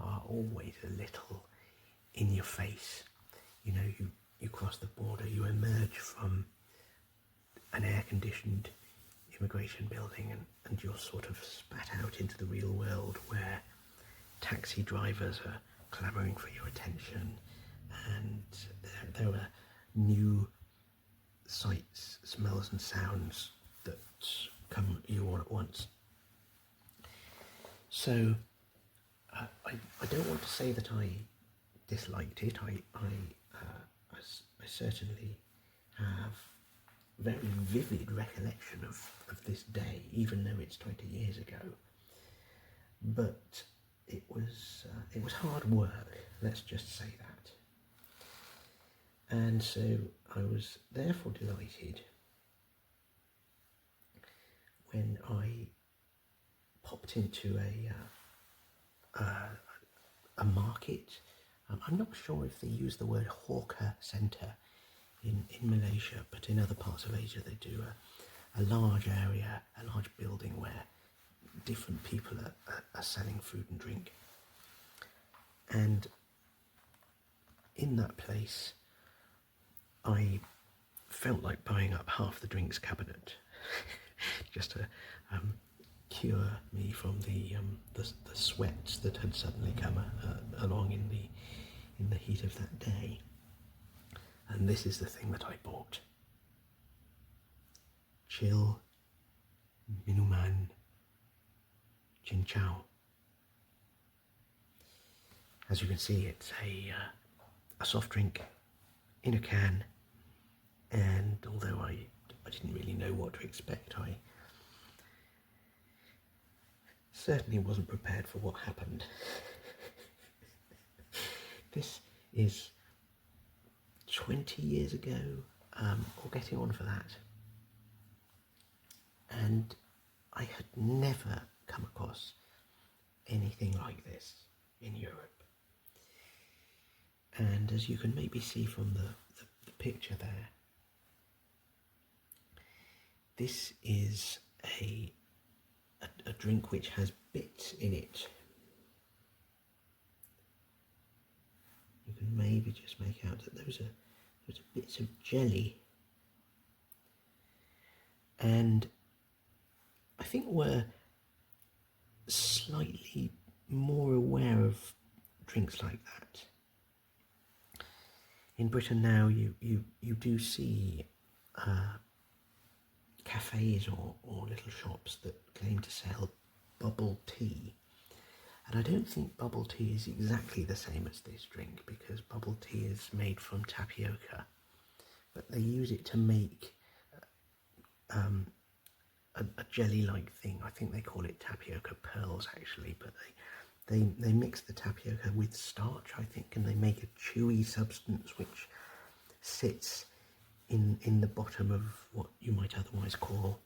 are always a little in your face. You know, you cross the border, you emerge from an air-conditioned immigration building, and you're sort of spat out into the real world, where taxi drivers are clamouring for your attention, and there are new sights, smells and sounds that come at you all at once. So I don't want to say that I disliked it. I certainly have very vivid recollection of this day, even though it's 20 years ago. But it was hard work, let's just say that. And so I was therefore delighted when I popped stopped into a market. I'm not sure if they use the word hawker centre in Malaysia, but in other parts of Asia they do a large area, a large building where different people are selling food and drink. And in that place, I felt like buying up half the drinks cabinet just to cure me from the sweats that had suddenly come along in the heat of that day. And this is the thing that I bought. Chill Minuman Cincau. As you can see, it's a soft drink in a can, and although I didn't really know what to expect, I certainly wasn't prepared for what happened. This is 20 years ago, or getting on for that, and I had never come across anything like this in Europe. And as you can maybe see from the picture there, this is a drink which has bits in it. You can maybe just make out that those are bits of jelly. And I think we're slightly more aware of drinks like that. In Britain now, you do see cafes or little shops that claim to sell bubble tea. And I don't think bubble tea is exactly the same as this drink, because bubble tea is made from tapioca, but they use it to make a jelly-like thing. I think they call it tapioca pearls actually, but they mix the tapioca with starch, I think, and they make a chewy substance which sits in the bottom of what you might otherwise call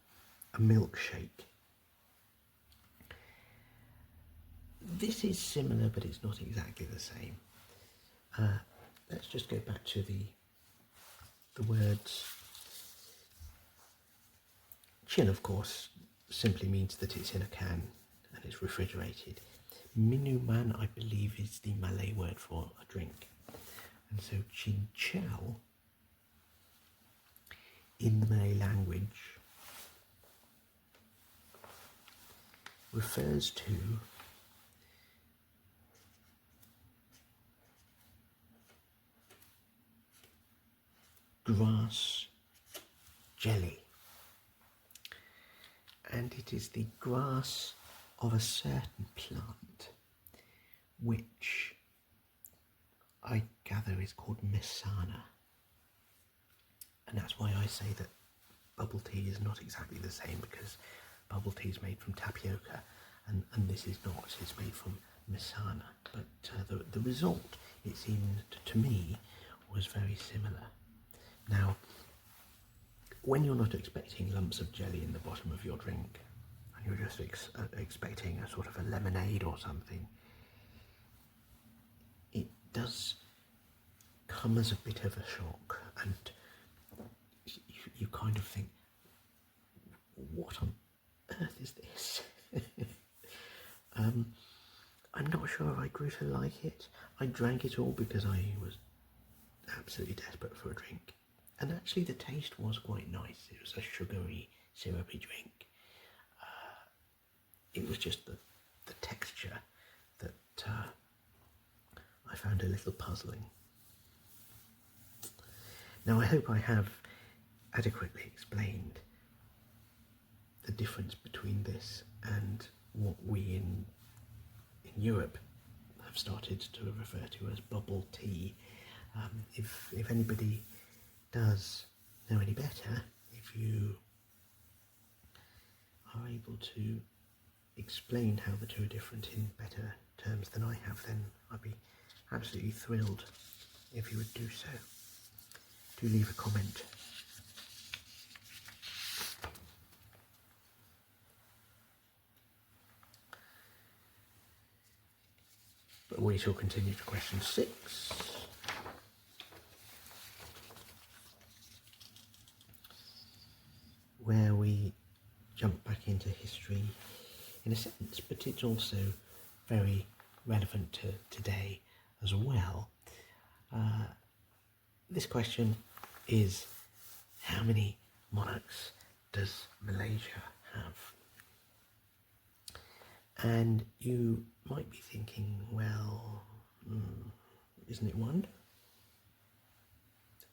a milkshake. This is similar, but it's not exactly the same. Let's just go back to the words. Chill, of course, simply means that it's in a can and it's refrigerated. Minuman, I believe, is the Malay word for a drink. And so cincau, in the Malay language, refers to grass jelly. And it is the grass of a certain plant, which I gather is called mesana. And that's why I say that bubble tea is not exactly the same, because bubble tea is made from tapioca and this is not, it's made from mesana. But the result, it seemed to me, was very similar. Now, when you're not expecting lumps of jelly in the bottom of your drink, and you're just expecting a sort of a lemonade or something, it does come as a bit of a shock, and you kind of think, what on earth is this? I'm not sure if I grew to like it. I drank it all because I was absolutely desperate for a drink. And actually the taste was quite nice. It was a sugary, syrupy drink. It was just the texture that I found a little puzzling. Now, I hope I have adequately explained the difference between this and what we in Europe have started to refer to as bubble tea. If anybody does know any better, if you are able to explain how the two are different in better terms than I have, then I'd be absolutely thrilled if you would do so. Do leave a comment. But we shall continue to question 6. Where we jump back into history in a sense, but it's also very relevant to today as well. This question is, how many monarchs does Malaysia have? And you might be thinking, well, isn't it 1?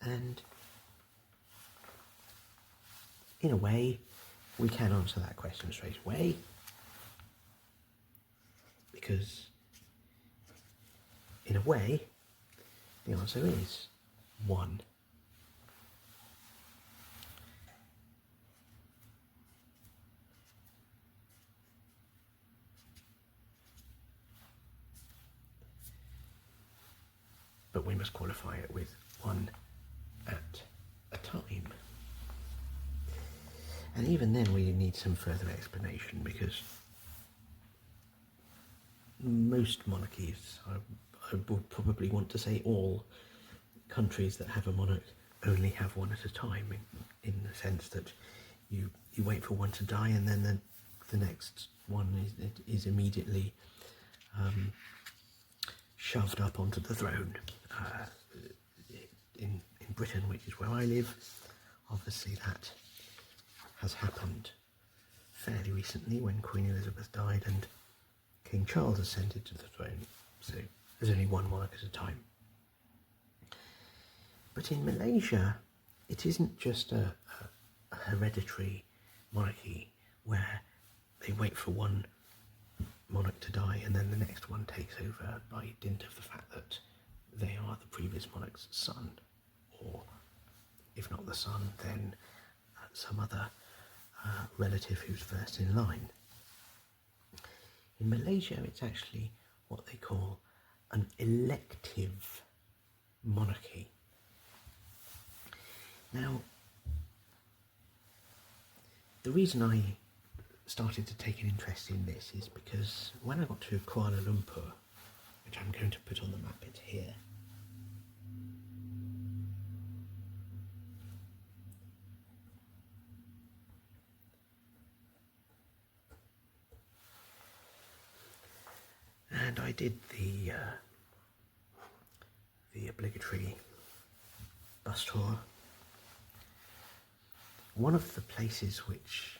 And in a way, we can answer that question straight away, because in a way, the answer is 1. But we must qualify it with 1 at a time. And even then we need some further explanation, because most monarchies, I would probably want to say all countries that have a monarch only have 1 at a time, in the sense that you wait for one to die and then the next one is immediately shoved up onto the throne. In Britain, which is where I live, obviously that has happened fairly recently when Queen Elizabeth died and King Charles ascended to the throne. So there's only 1 monarch at a time. But in Malaysia, it isn't just a hereditary monarchy where they wait for 1 monarch to die and then the next one takes over by dint of the fact that they are the previous monarch's son, or if not the son, then some other relative who's first in line. In Malaysia, it's actually what they call an elective monarchy. Now, the reason I started to take an interest in this is because when I got to Kuala Lumpur, which I'm going to put on the map, it's here. And I did the obligatory bus tour. One of the places which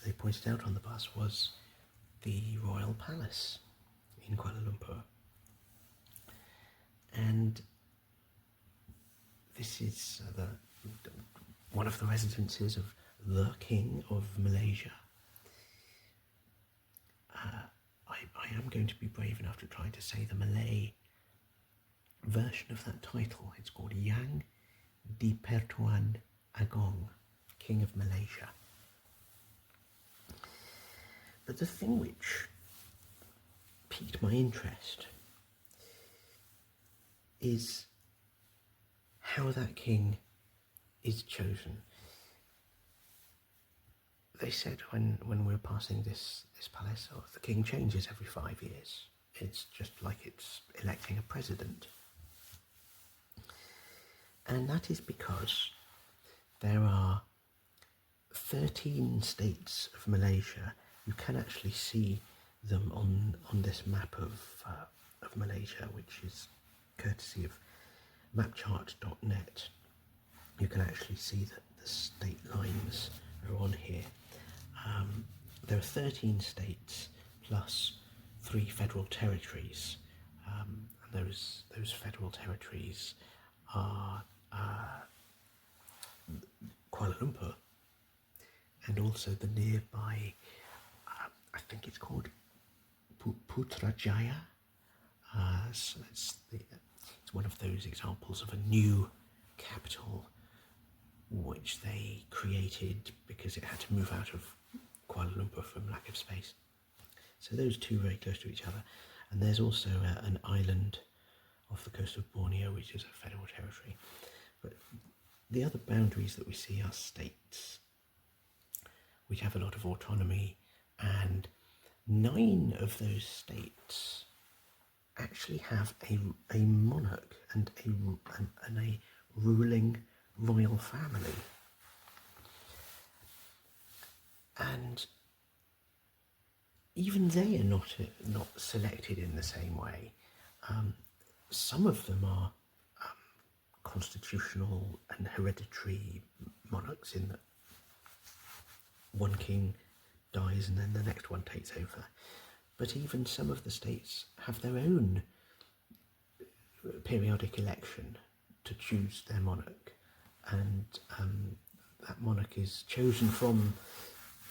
they pointed out on the bus was the Royal Palace in Kuala Lumpur. And this is one of the residences of the King of Malaysia. I am going to be brave enough to try to say the Malay version of that title. It's called Yang di-Pertuan Agong, King of Malaysia. But the thing which piqued my interest is how that king is chosen. They said when we were passing this palace, the king changes every 5 years. It's just like it's electing a president. And that is because there are 13 states of Malaysia. You can actually see them on this map of Malaysia, which is courtesy of mapchart.net. You can actually see that the state lines are on here. There are 13 states plus 3 federal territories, and those federal territories are Kuala Lumpur and also the nearby, I think it's called Putrajaya. So it's one of those examples of a new capital which they created because it had to move out of Kuala Lumpur from lack of space. So those two are very close to each other. And there's also an island off the coast of Borneo, which is a federal territory. But the other boundaries that we see are states, which have a lot of autonomy, and 9 of those states actually have a monarch and a ruling royal family. And even they are not selected in the same way. Some of them are constitutional and hereditary monarchs, in that one king dies and then the next one takes over. But even some of the states have their own periodic election to choose their monarch, and that monarch is chosen from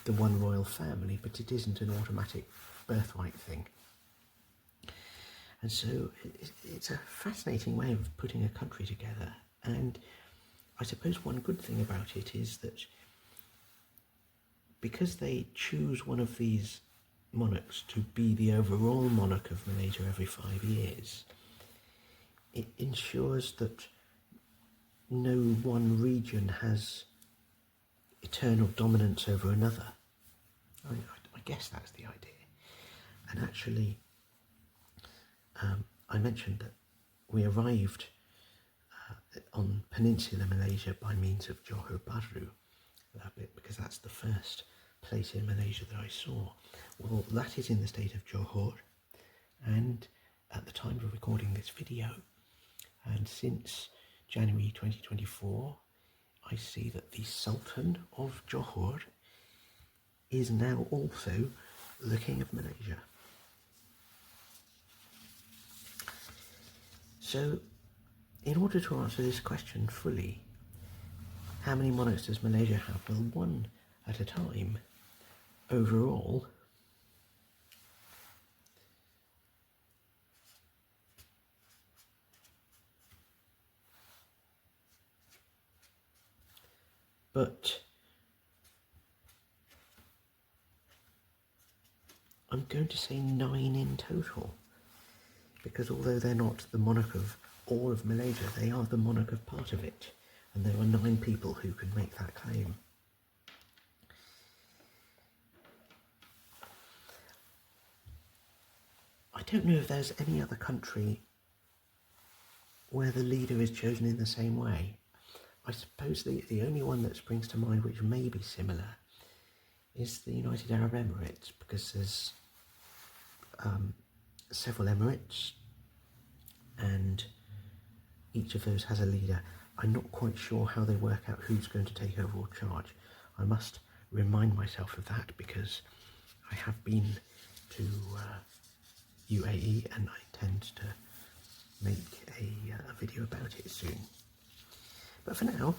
the one royal family, but it isn't an automatic birthright thing. And so it's a fascinating way of putting a country together. And I suppose one good thing about it is that because they choose one of these monarchs to be the overall monarch of Malaysia every 5 years, it ensures that no one region has eternal dominance over another. I guess that's the idea. And actually, I mentioned that we arrived on Peninsular Malaysia by means of Johor Bahru, because that's the first place in Malaysia that I saw. Well, that is in the state of Johor, and at the time of recording this video, and since January 2024, I see that the Sultan of Johor is now also the King of Malaysia. So, in order to answer this question fully, how many monarchs does Malaysia have? Well, one at a time. Overall, but I'm going to say 9 in total, because although they're not the monarch of all of Malaysia, they are the monarch of part of it, and there are 9 people who can make that claim. I don't know if there's any other country where the leader is chosen in the same way. I suppose the only one that springs to mind which may be similar is the United Arab Emirates, because there's several emirates and each of those has a leader. I'm not quite sure how they work out who's going to take overall charge. I must remind myself of that, because I have been to UAE and I intend to make a video about it soon. But for now,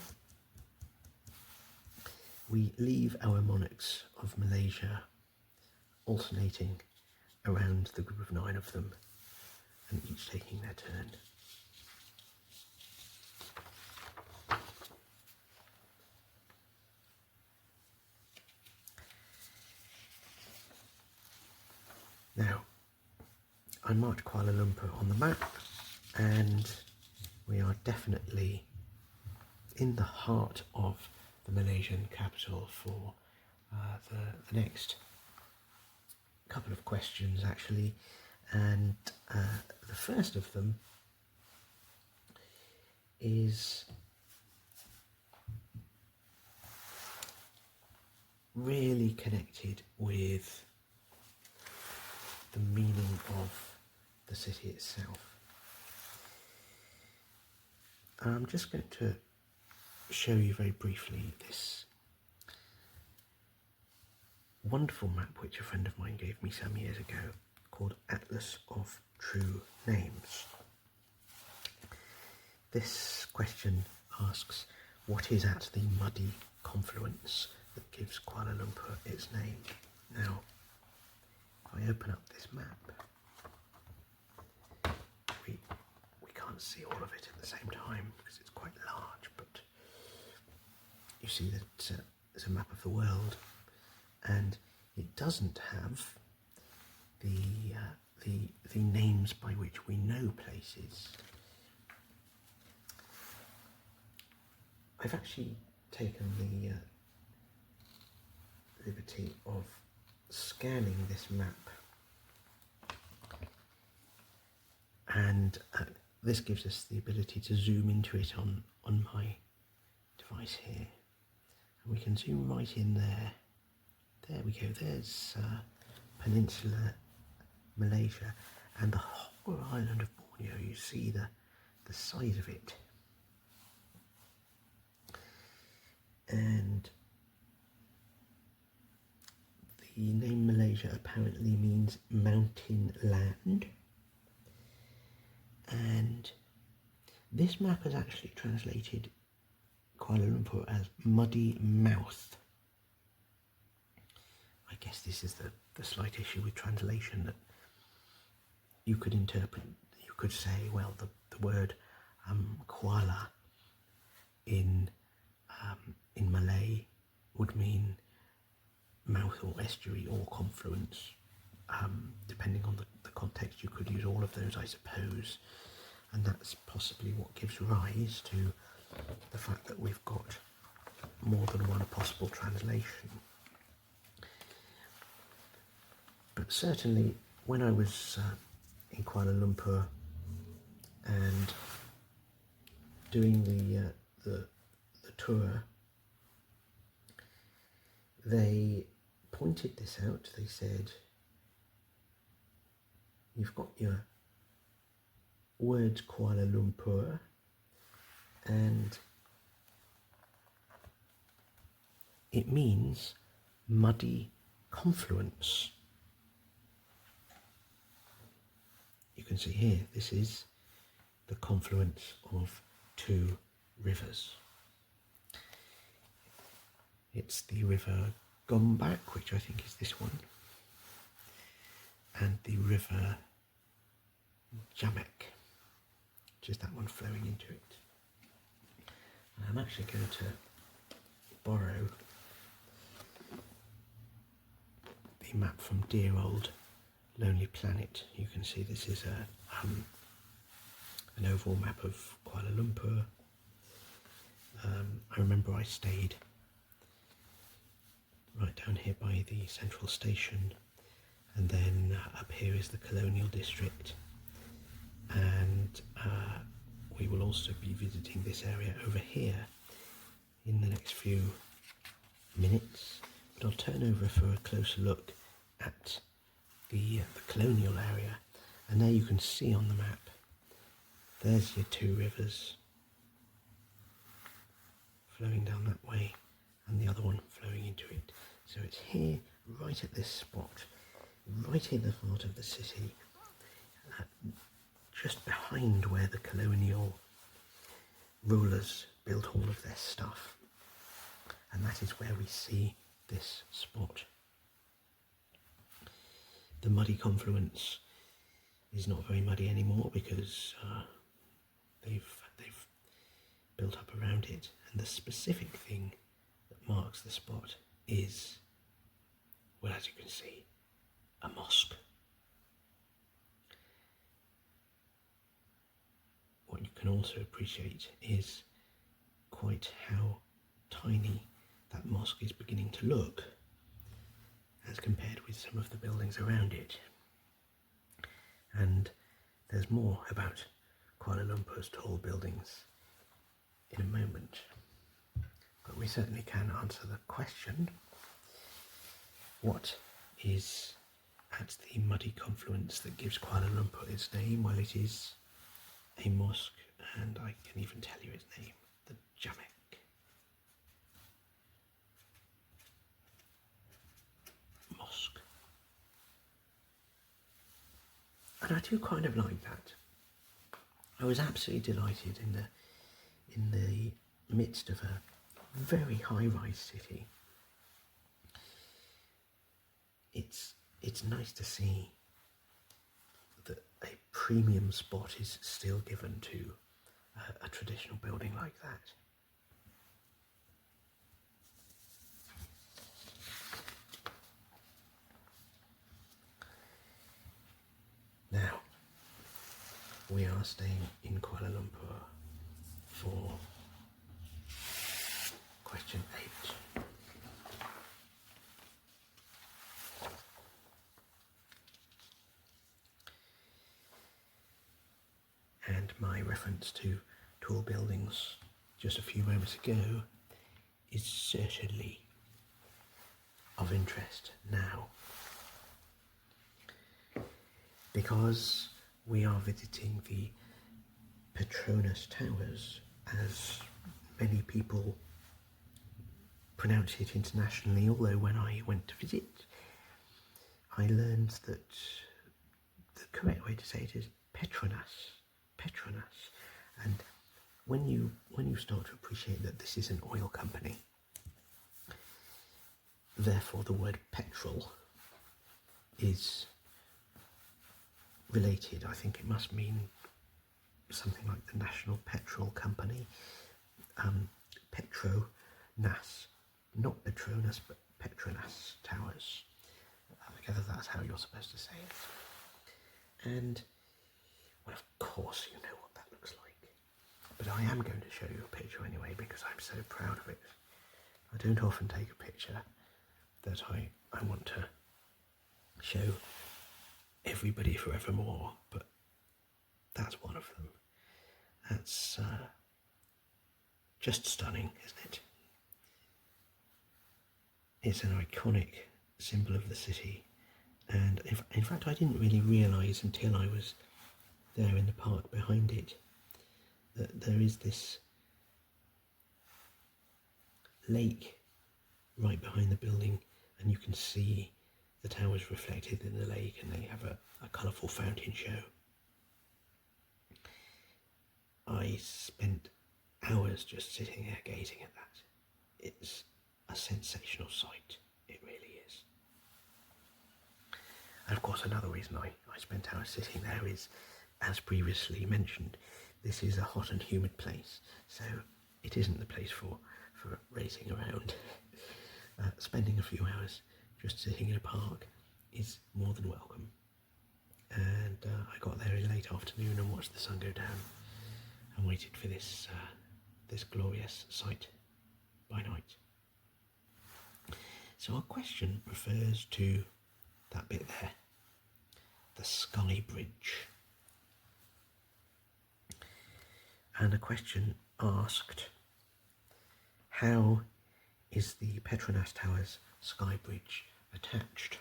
we leave our monarchs of Malaysia alternating around the group of 9 of them, and each taking their turn. Now, I marked Kuala Lumpur on the map, and we are definitely in the heart of the Malaysian capital for the next couple of questions, actually. And the first of them is really connected with the meaning of the city itself. I'm just going to show you very briefly this wonderful map which a friend of mine gave me some years ago, called Atlas of True Names. This question asks, what is at the muddy confluence that gives Kuala Lumpur its name? Now, if I open up this map, we can't see all of it at the same time because it's quite large, but you see that it's a map of the world, and it doesn't have the names by which we know places. I've actually taken the liberty of scanning this map and this gives us the ability to zoom into it on my device here, and we can zoom right in there. There we go, there's Peninsular Malaysia, and the whole island of Borneo. You see the size of it. And the name Malaysia apparently means mountain land, and this map has actually translated Kuala Lumpur as muddy mouth. I guess this is the slight issue with translation, that you could interpret, you could say, well, the word Kuala in Malay would mean mouth or estuary or confluence. Depending on the context, you could use all of those, I suppose, and that's possibly what gives rise to the fact that we've got more than one possible translation. But certainly when I was in Kuala Lumpur and doing the tour, they pointed this out. They said, you've got your words Kuala Lumpur, and it means muddy confluence. You can see here, this is the confluence of two rivers. It's the river Gombak, which I think is this one, and the river Jamek, which is that one flowing into it. And I'm actually going to borrow the map from dear old Lonely Planet. You can see this is an overall map of Kuala Lumpur. I remember I stayed right down here by the central station, and then up here is the colonial district, and we will also be visiting this area over here in the next few minutes. But I'll turn over for a closer look at the colonial area, and there you can see on the map, there's your two rivers flowing down that way, and the other one flowing into it. So it's here, right at this spot, right in the heart of the city, just behind where the colonial rulers built all of their stuff. And that is where we see this spot. The muddy confluence is not very muddy anymore because they've built up around it, and the specific thing that marks the spot is, well, as you can see, a mosque. What you can also appreciate is quite how tiny that mosque is beginning to look as compared with some of the buildings around it. And there's more about Kuala Lumpur's tall buildings in a moment, but we certainly can answer the question, what is at the muddy confluence that gives Kuala Lumpur its name? Well, it is a mosque, and I can even tell you its name, the Jamek Mosque. And I do kind of like that. I was absolutely delighted in the midst of a very high-rise city. It's nice to see that a premium spot is still given to a traditional building like that. Now, we are staying in Kuala Lumpur for question 8. my reference to tall buildings just a few moments ago is certainly of interest now, because we are visiting the Petronas Towers, as many people pronounce it internationally, although when I went to visit, I learned that the correct way to say it is Petronas. And when you start to appreciate that this is an oil company, therefore the word petrol is related. I think it must mean something like the National Petrol Company. Petronas, not Petronas, but Petronas Towers. I gather that's how you're supposed to say it. And, well, of course you know what that looks like. But I am going to show you a picture anyway, because I'm so proud of it. I don't often take a picture that I want to show everybody forevermore, but that's one of them. That's just stunning, isn't it? It's an iconic symbol of the city, and in fact I didn't really realise until I was there in the park behind it that there is this lake right behind the building, and you can see the towers reflected in the lake, and they have a colourful fountain show. I spent hours just sitting there gazing at that. It's a sensational sight, it really is. And of course another reason I spent hours sitting there is, as previously mentioned, this is a hot and humid place, so it isn't the place for racing around. Spending a few hours just sitting in a park is more than welcome. And I got there in late afternoon and watched the sun go down and waited for this glorious sight by night. So our question refers to that bit there, the skybridge. And a question asked, how is the Petronas Towers skybridge attached?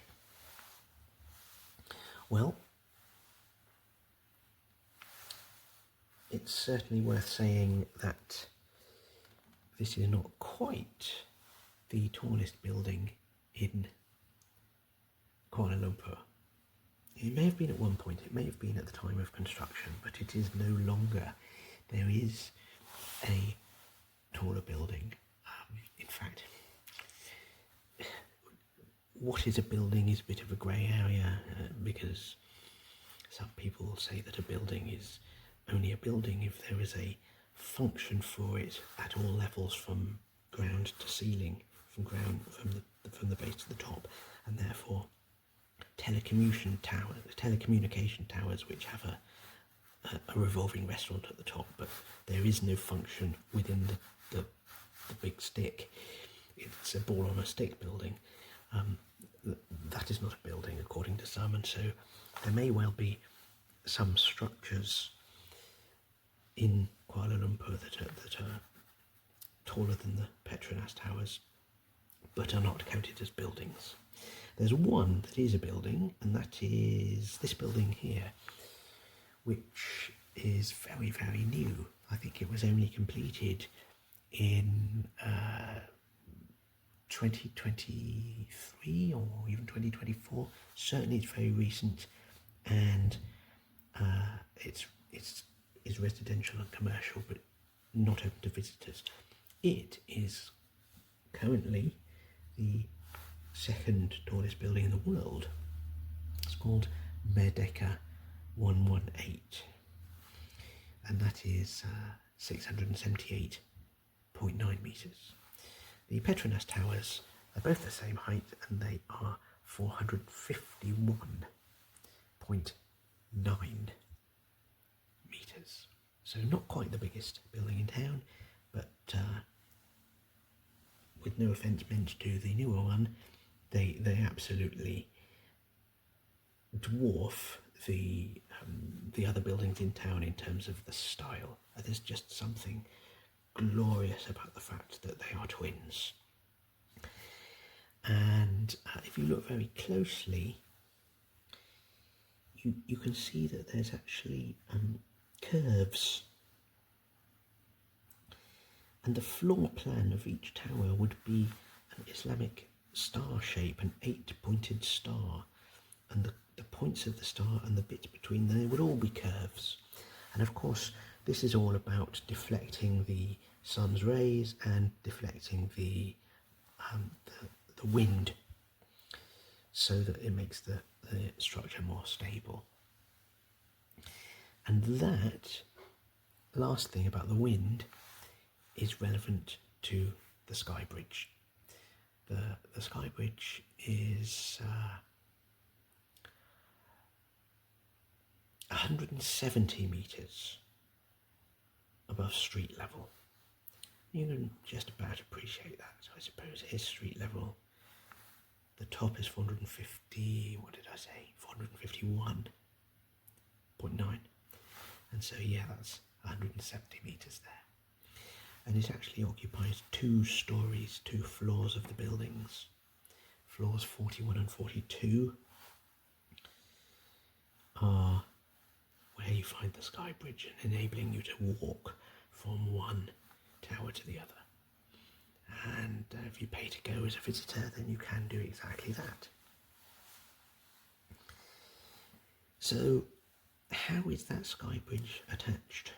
Well, it's certainly worth saying that this is not quite the tallest building in Kuala Lumpur. It may have been at one point, it may have been at the time of construction, but it is no longer. There is a taller building. In fact, what is a building is a bit of a grey area, because some people say that a building is only a building if there is a function for it at all levels, from ground to ceiling, from the base to the top, and therefore telecommunication towers which have a revolving restaurant at the top, but there is no function within the big stick. It's a ball on a stick building. That is not a building according to some, and so there may well be some structures in Kuala Lumpur that are taller than the Petronas Towers, but are not counted as buildings. There's one that is a building, and that is this building here, which is very, very new. I think it was only completed in 2023 or even 2024. Certainly it's very recent, and it's residential and commercial, but not open to visitors. It is currently the second tallest building in the world. It's called Merdeka 118, and that is 678.9 metres. The Petronas Towers are both the same height, and they are 451.9 metres. So not quite the biggest building in town, but with no offence meant to the newer one, they absolutely dwarf the other buildings in town in terms of the style. There's just something glorious about the fact that they are twins. And if you look very closely, you can see that there's actually curves. And the floor plan of each tower would be an Islamic star shape, an 8-pointed star. And the points of the star and the bits between them would all be curves. And of course, this is all about deflecting the sun's rays and deflecting the wind, so that it makes the structure more stable. And that last thing about the wind is relevant to the skybridge. The skybridge is 170 metres above street level. You can just about appreciate that. So I suppose it is street level. The top is 450, what did I say? 451.9. And so yeah, that's 170 metres there. And it actually occupies 2 stories, 2 floors of the buildings. Floors 41 and 42 are where you find the skybridge and enabling you to walk from one tower to the other. And if you pay to go as a visitor, then you can do exactly that. So, how is that skybridge attached?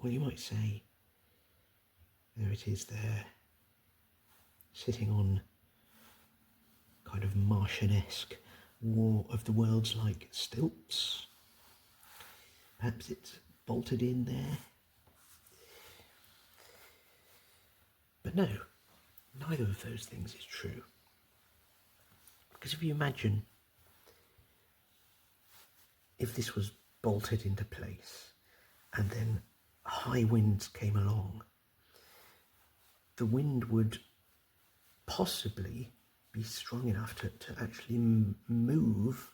Well, you might say, there it is there, sitting on kind of Martian-esque War of the Worlds like stilts. Perhaps it's bolted in there. But no, neither of those things is true. Because if you imagine if this was bolted into place and then high winds came along, the wind would possibly be strong enough to actually move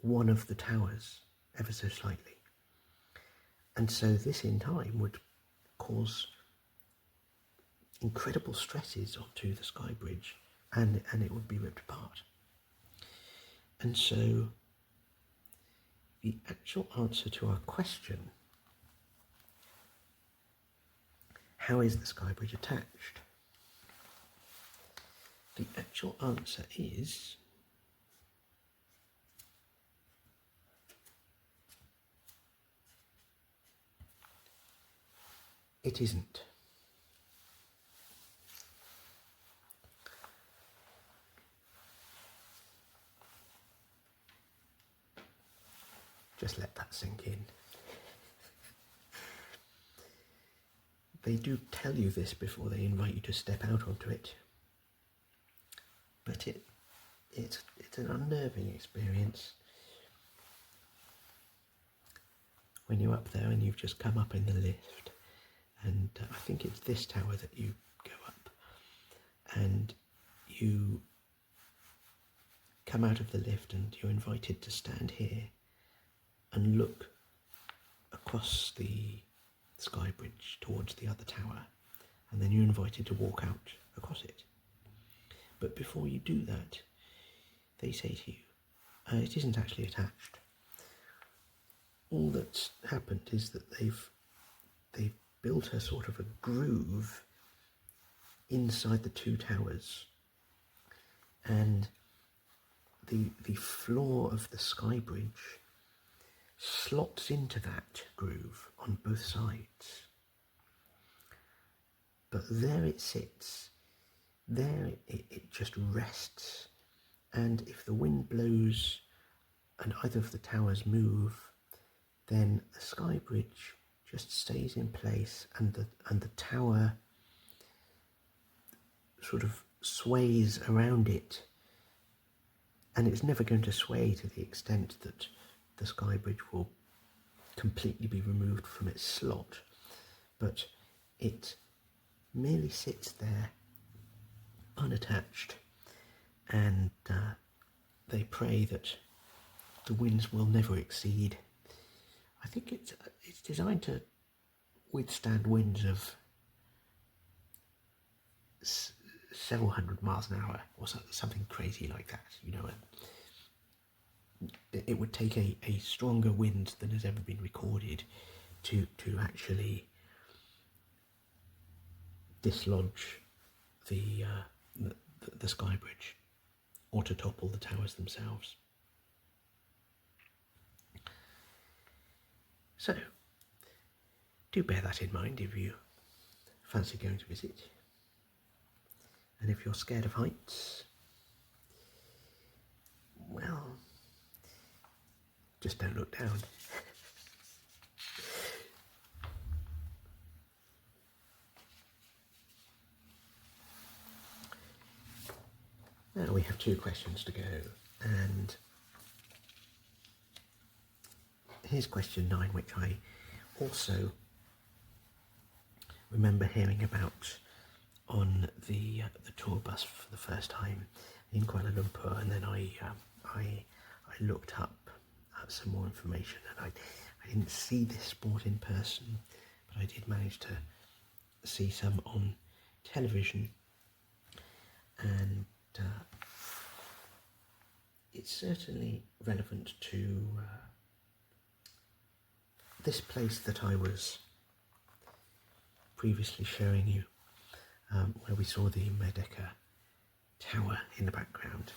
one of the towers ever so slightly. And so this in time would cause incredible stresses onto the skybridge, and it would be ripped apart. And so the actual answer to our question, how is the skybridge attached? The actual answer is it isn't. Just let that sink in. They do tell you this before they invite you to step out onto it. But it's an unnerving experience when you're up there and you've just come up in the lift, and I think it's this tower that you go up, and you come out of the lift and you're invited to stand here and look across the skybridge towards the other tower, and then you're invited to walk out across it. But before you do that, they say to you, it isn't actually attached. All that's happened is that they've built a sort of a groove inside the 2 towers, and the floor of the skybridge slots into that groove on both sides. But there it sits. There it just rests, and if the wind blows and either of the towers move, then the skybridge just stays in place, and the tower sort of sways around it, and it's never going to sway to the extent that the skybridge will completely be removed from its slot, but it merely sits there unattached, and they pray that the winds will never exceed. I think it's designed to withstand winds of several hundred miles an hour or something crazy like that. You know, it would take a stronger wind than has ever been recorded to actually dislodge the skybridge or to topple the towers themselves. So, do bear that in mind if you fancy going to visit. And if you're scared of heights, well, just don't look down. Now we have 2 questions to go, and here's question 9, which I also remember hearing about on the tour bus for the first time in Kuala Lumpur, and then I looked up some more information, and I didn't see this sport in person, but I did manage to see some on television, and it's certainly relevant to this place that I was previously showing you, where we saw the Merdeka Tower in the background.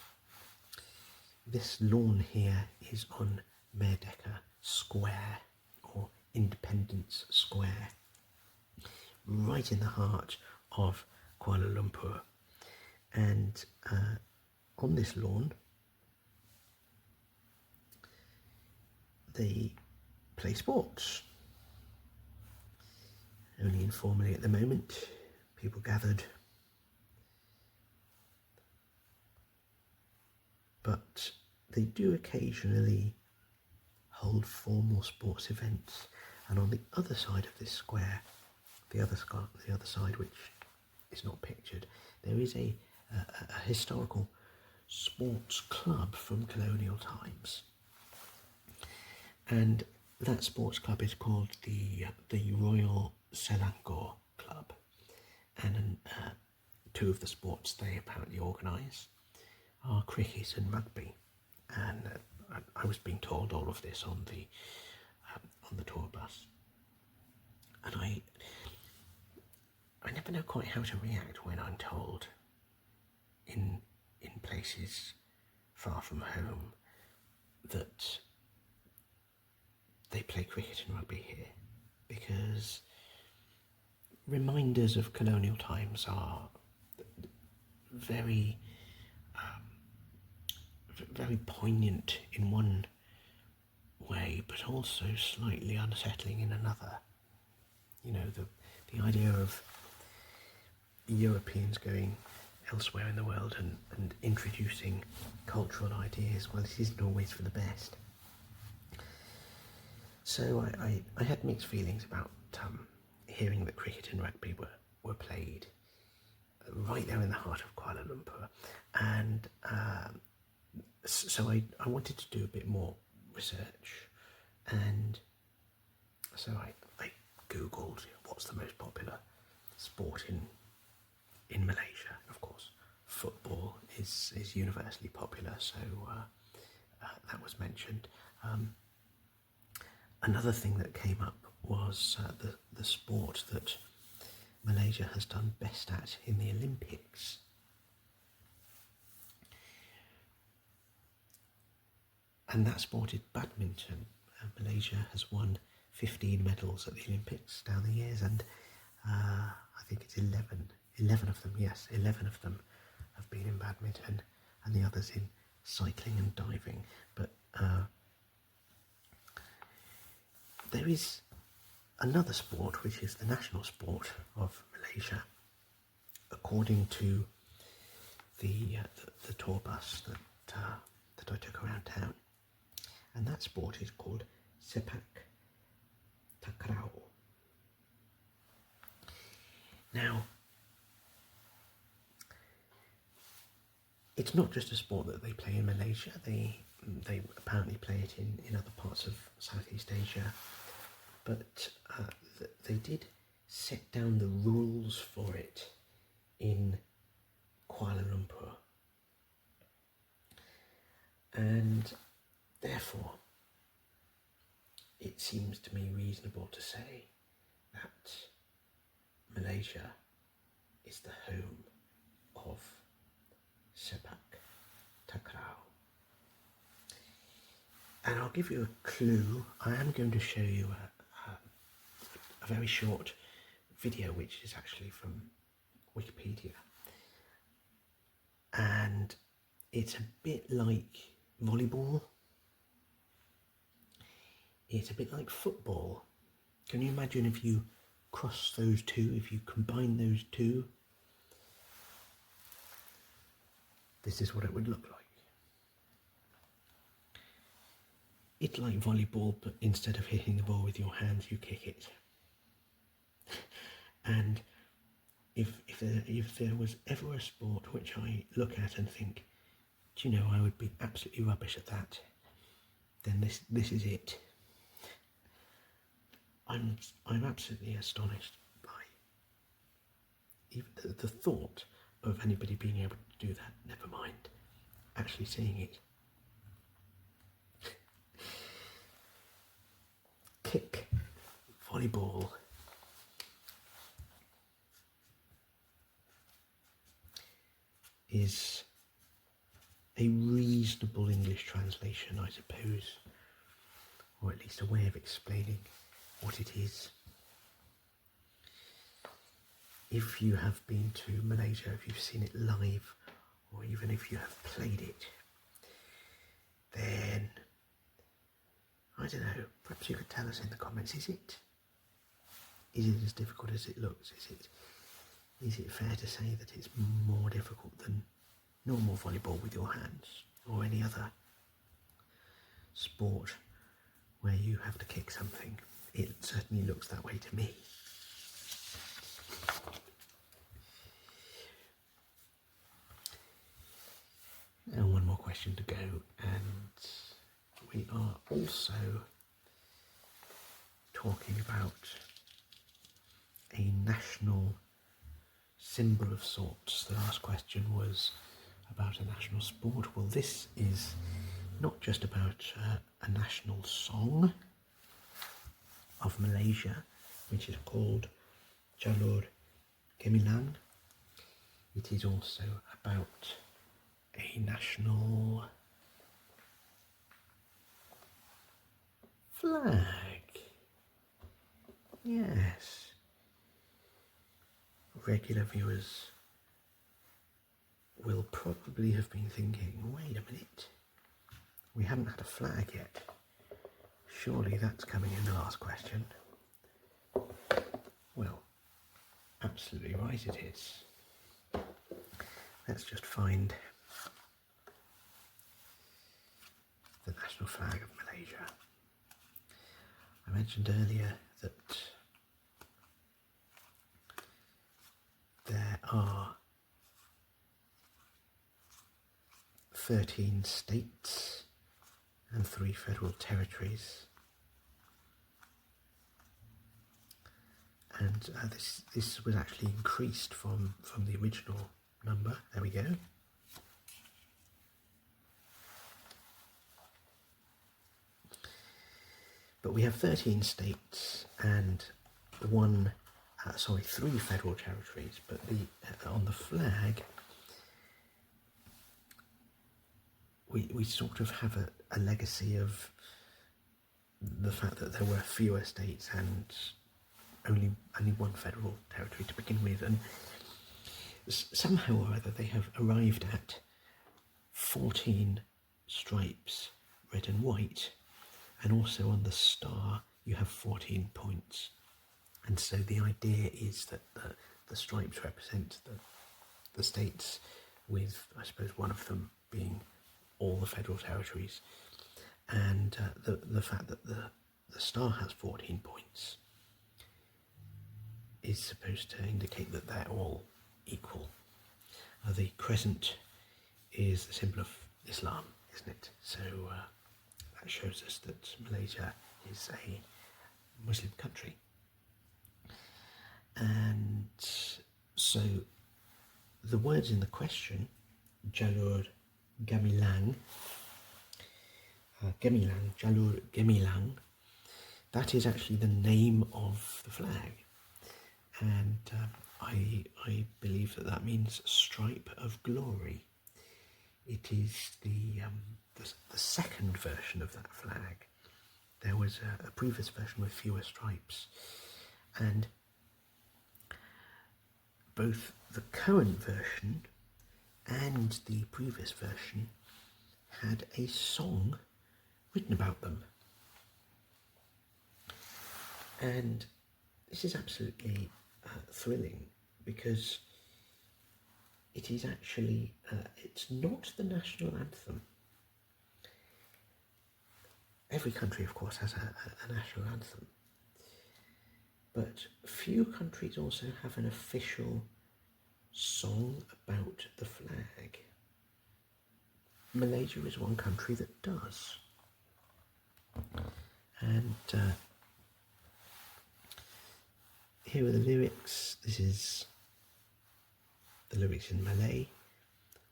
This lawn here is on Merdeka Square, or Independence Square, right in the heart of Kuala Lumpur. And on this lawn, they play sports. Only informally at the moment, people gathered. But they do occasionally hold formal sports events. And on the other side of this square, the other side which is not pictured, there is a historical sports club from colonial times. And that sports club is called the Royal Selangor Club. And 2 of the sports they apparently organise are cricket and rugby. And I was being told all of this on the tour bus. And I never know quite how to react when I'm told in places far from home that they play cricket and rugby here, because reminders of colonial times are very very poignant in one way, but also slightly unsettling in another. You know, the idea of Europeans going elsewhere in the world and introducing cultural ideas, well, it isn't always for the best. So I had mixed feelings about hearing that cricket and rugby were played right there in the heart of Kuala Lumpur, and so I wanted to do a bit more research, and so I googled what's the most popular sport in Malaysia. Of course, football is universally popular, so that was mentioned. Another thing that came up was the sport that Malaysia has done best at in the Olympics. And that sport is badminton. Malaysia has won 15 medals at the Olympics down the years, and I think it's 11 of them, yes, 11 of them have been in badminton, and the others in cycling and diving. But there is another sport which is the national sport of Malaysia, according to the tour bus that I took around town, and that sport is called Sepak takraw. Now, it's not just a sport that they play in Malaysia. They apparently play it in other parts of Southeast Asia, but they did set down the rules for it in Kuala Lumpur, and therefore it seems to me reasonable to say that Malaysia is the home of Sepak takraw. And I'll give you a clue. I am going to show you a very short video, which is actually from Wikipedia. And it's a bit like volleyball. It's a bit like football. Can you imagine if you cross those two, if you combine those two? This is what it would look like. It's like volleyball, but instead of hitting the ball with your hands, you kick it. And if there was ever a sport which I look at and think, do you know, I would be absolutely rubbish at that, then this is it. I'm absolutely astonished by even the thought of anybody being able to do that, never mind actually seeing it. Kick, volleyball. Is a reasonable English translation, I suppose, or at least a way of explaining what it is. If you have been to Malaysia, if you've seen it live, or even if you have played it, then I don't know, perhaps you could tell us in the comments, is it as difficult as it looks? Is it fair to say that it's more difficult than normal volleyball with your hands, or any other sport where you have to kick something? It certainly looks that way to me. And one more question to go, and we are also talking about a national symbol of sorts. The last question was about a national sport. Well, this is not just about a national song of Malaysia, which is called Jalur Gemilang. It is also about a national flag. Yes. Regular viewers will probably have been thinking, wait a minute, we haven't had a flag yet. Surely that's coming in the last question. Well, absolutely right it is. Let's just find the national flag of Malaysia. I mentioned earlier that there are 13 states and 3 federal territories, and this was actually increased from the original number. There we go. But we have 13 states and 3 federal territories, but on the flag we sort of have a legacy of the fact that there were fewer states and only 1 federal territory to begin with, and somehow or other they have arrived at 14 stripes, red and white, and also on the star you have 14 points. And so the idea is that the stripes represent the states, with, I suppose, one of them being all the federal territories, and the fact that the star has 14 points is supposed to indicate that they're all equal. The crescent is the symbol of Islam, isn't it? So that shows us that Malaysia is a Muslim country. And so the words in the question, Jalur Gemilang, Jalur Gemilang, that is actually the name of the flag. And I believe that means stripe of glory. It is the second version of that flag. There was a previous version with fewer stripes, and both the current version and the previous version had a song written about them. And this is absolutely thrilling, because it is actually, it's not the national anthem. Every country, of course, has a national anthem, but few countries also have an official song about the flag. Malaysia is one country that does. And here are the lyrics. This is the lyrics in Malay,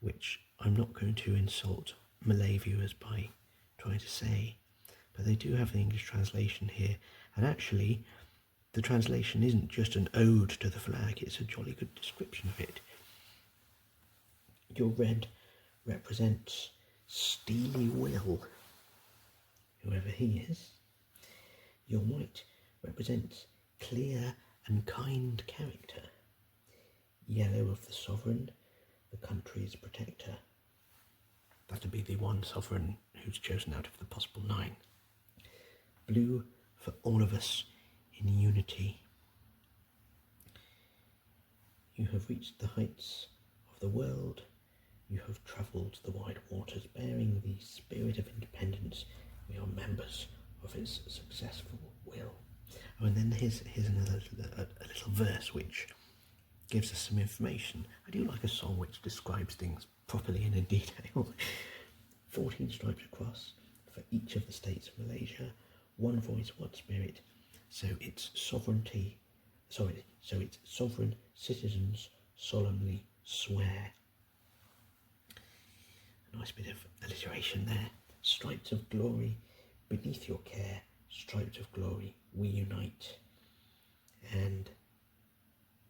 which I'm not going to insult Malay viewers by trying to say, but they do have an English translation here, and actually the translation isn't just an ode to the flag, it's a jolly good description of it. Your red represents steely will, whoever he is. Your white represents clear and kind character. Yellow of the sovereign, the country's protector. That'll be the one sovereign who's chosen out of the possible 9. Blue for all of us in unity. You have reached the heights of the world. You have travelled the wide waters bearing the spirit of independence. We are members of its successful will. Oh, and then here's another a little verse which gives us some information. I do like a song which describes things properly and in detail. 14 stripes across for each of the states of Malaysia. One voice, one spirit. So its sovereign citizens solemnly swear. A nice bit of alliteration there. Stripes of glory, beneath your care, stripes of glory, we unite. And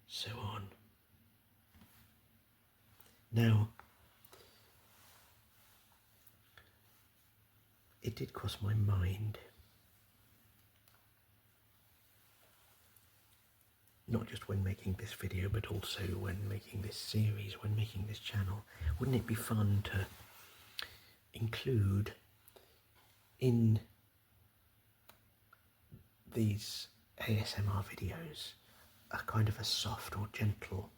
so on. Now, it did cross my mind, not just when making this video, but also when making this series, when making this channel, wouldn't it be fun to include in these ASMR videos a kind of a soft or gentle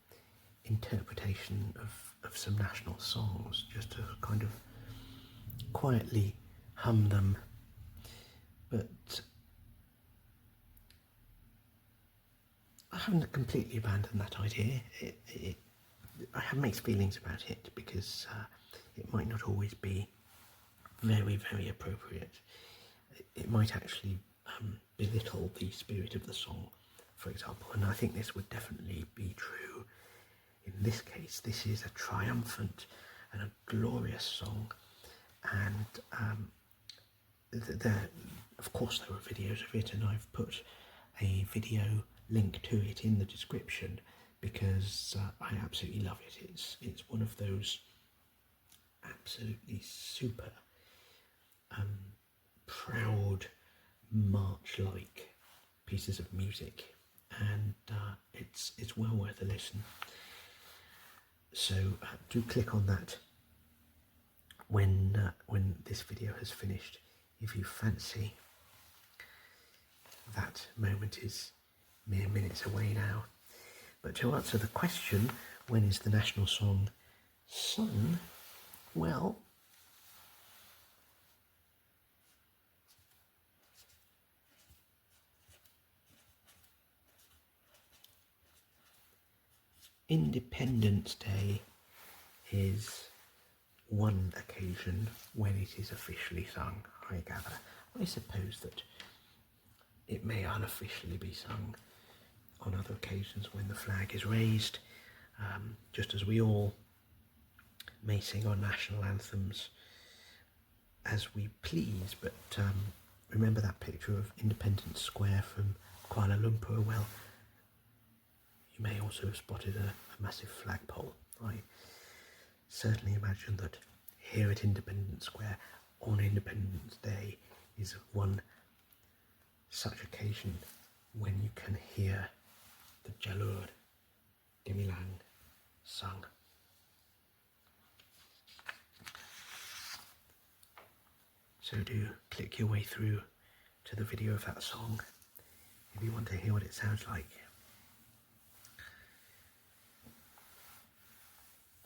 interpretation of some national songs, just to kind of quietly hum them, but I haven't completely abandoned that idea. I have mixed feelings about it, because it might not always be very, very appropriate. It might actually belittle the spirit of the song, for example, and I think this would definitely be true in this case. This is a triumphant and a glorious song, and of course there are videos of it, and I've put a video link to it in the description, because I absolutely love it. It's one of those absolutely super proud march-like pieces of music, and it's well worth a listen. So do click on that when this video has finished, if you fancy. That moment is mere minutes away now. But to answer the question, when is the national song sung? Well, Independence Day is one occasion when it is officially sung, I gather. I suppose that it may unofficially be sung on other occasions when the flag is raised, just as we all may sing our national anthems as we please. But remember that picture of Independence Square from Kuala Lumpur? Well, you may also have spotted a massive flagpole. I certainly imagine that here at Independence Square on Independence Day is one such occasion when you can hear the Jalur Gemilang sung. So do click your way through to the video of that song if you want to hear what it sounds like.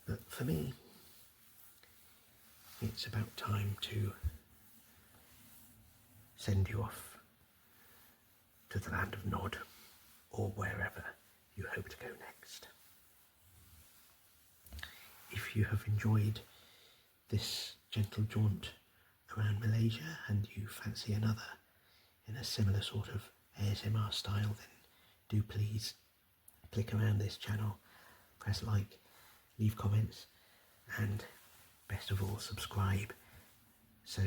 But for me, it's about time to send you off to the land of Nod, or wherever you hope to go next. If you have enjoyed this gentle jaunt around Malaysia and you fancy another in a similar sort of ASMR style, then do please click around this channel, press like, leave comments, and best of all, subscribe so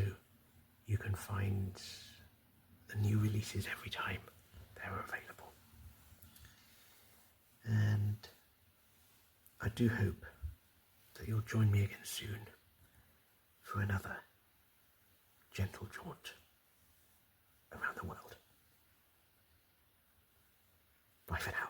you can find the new releases every time they're available. And I do hope that you'll join me again soon for another gentle jaunt around the world. Bye for now.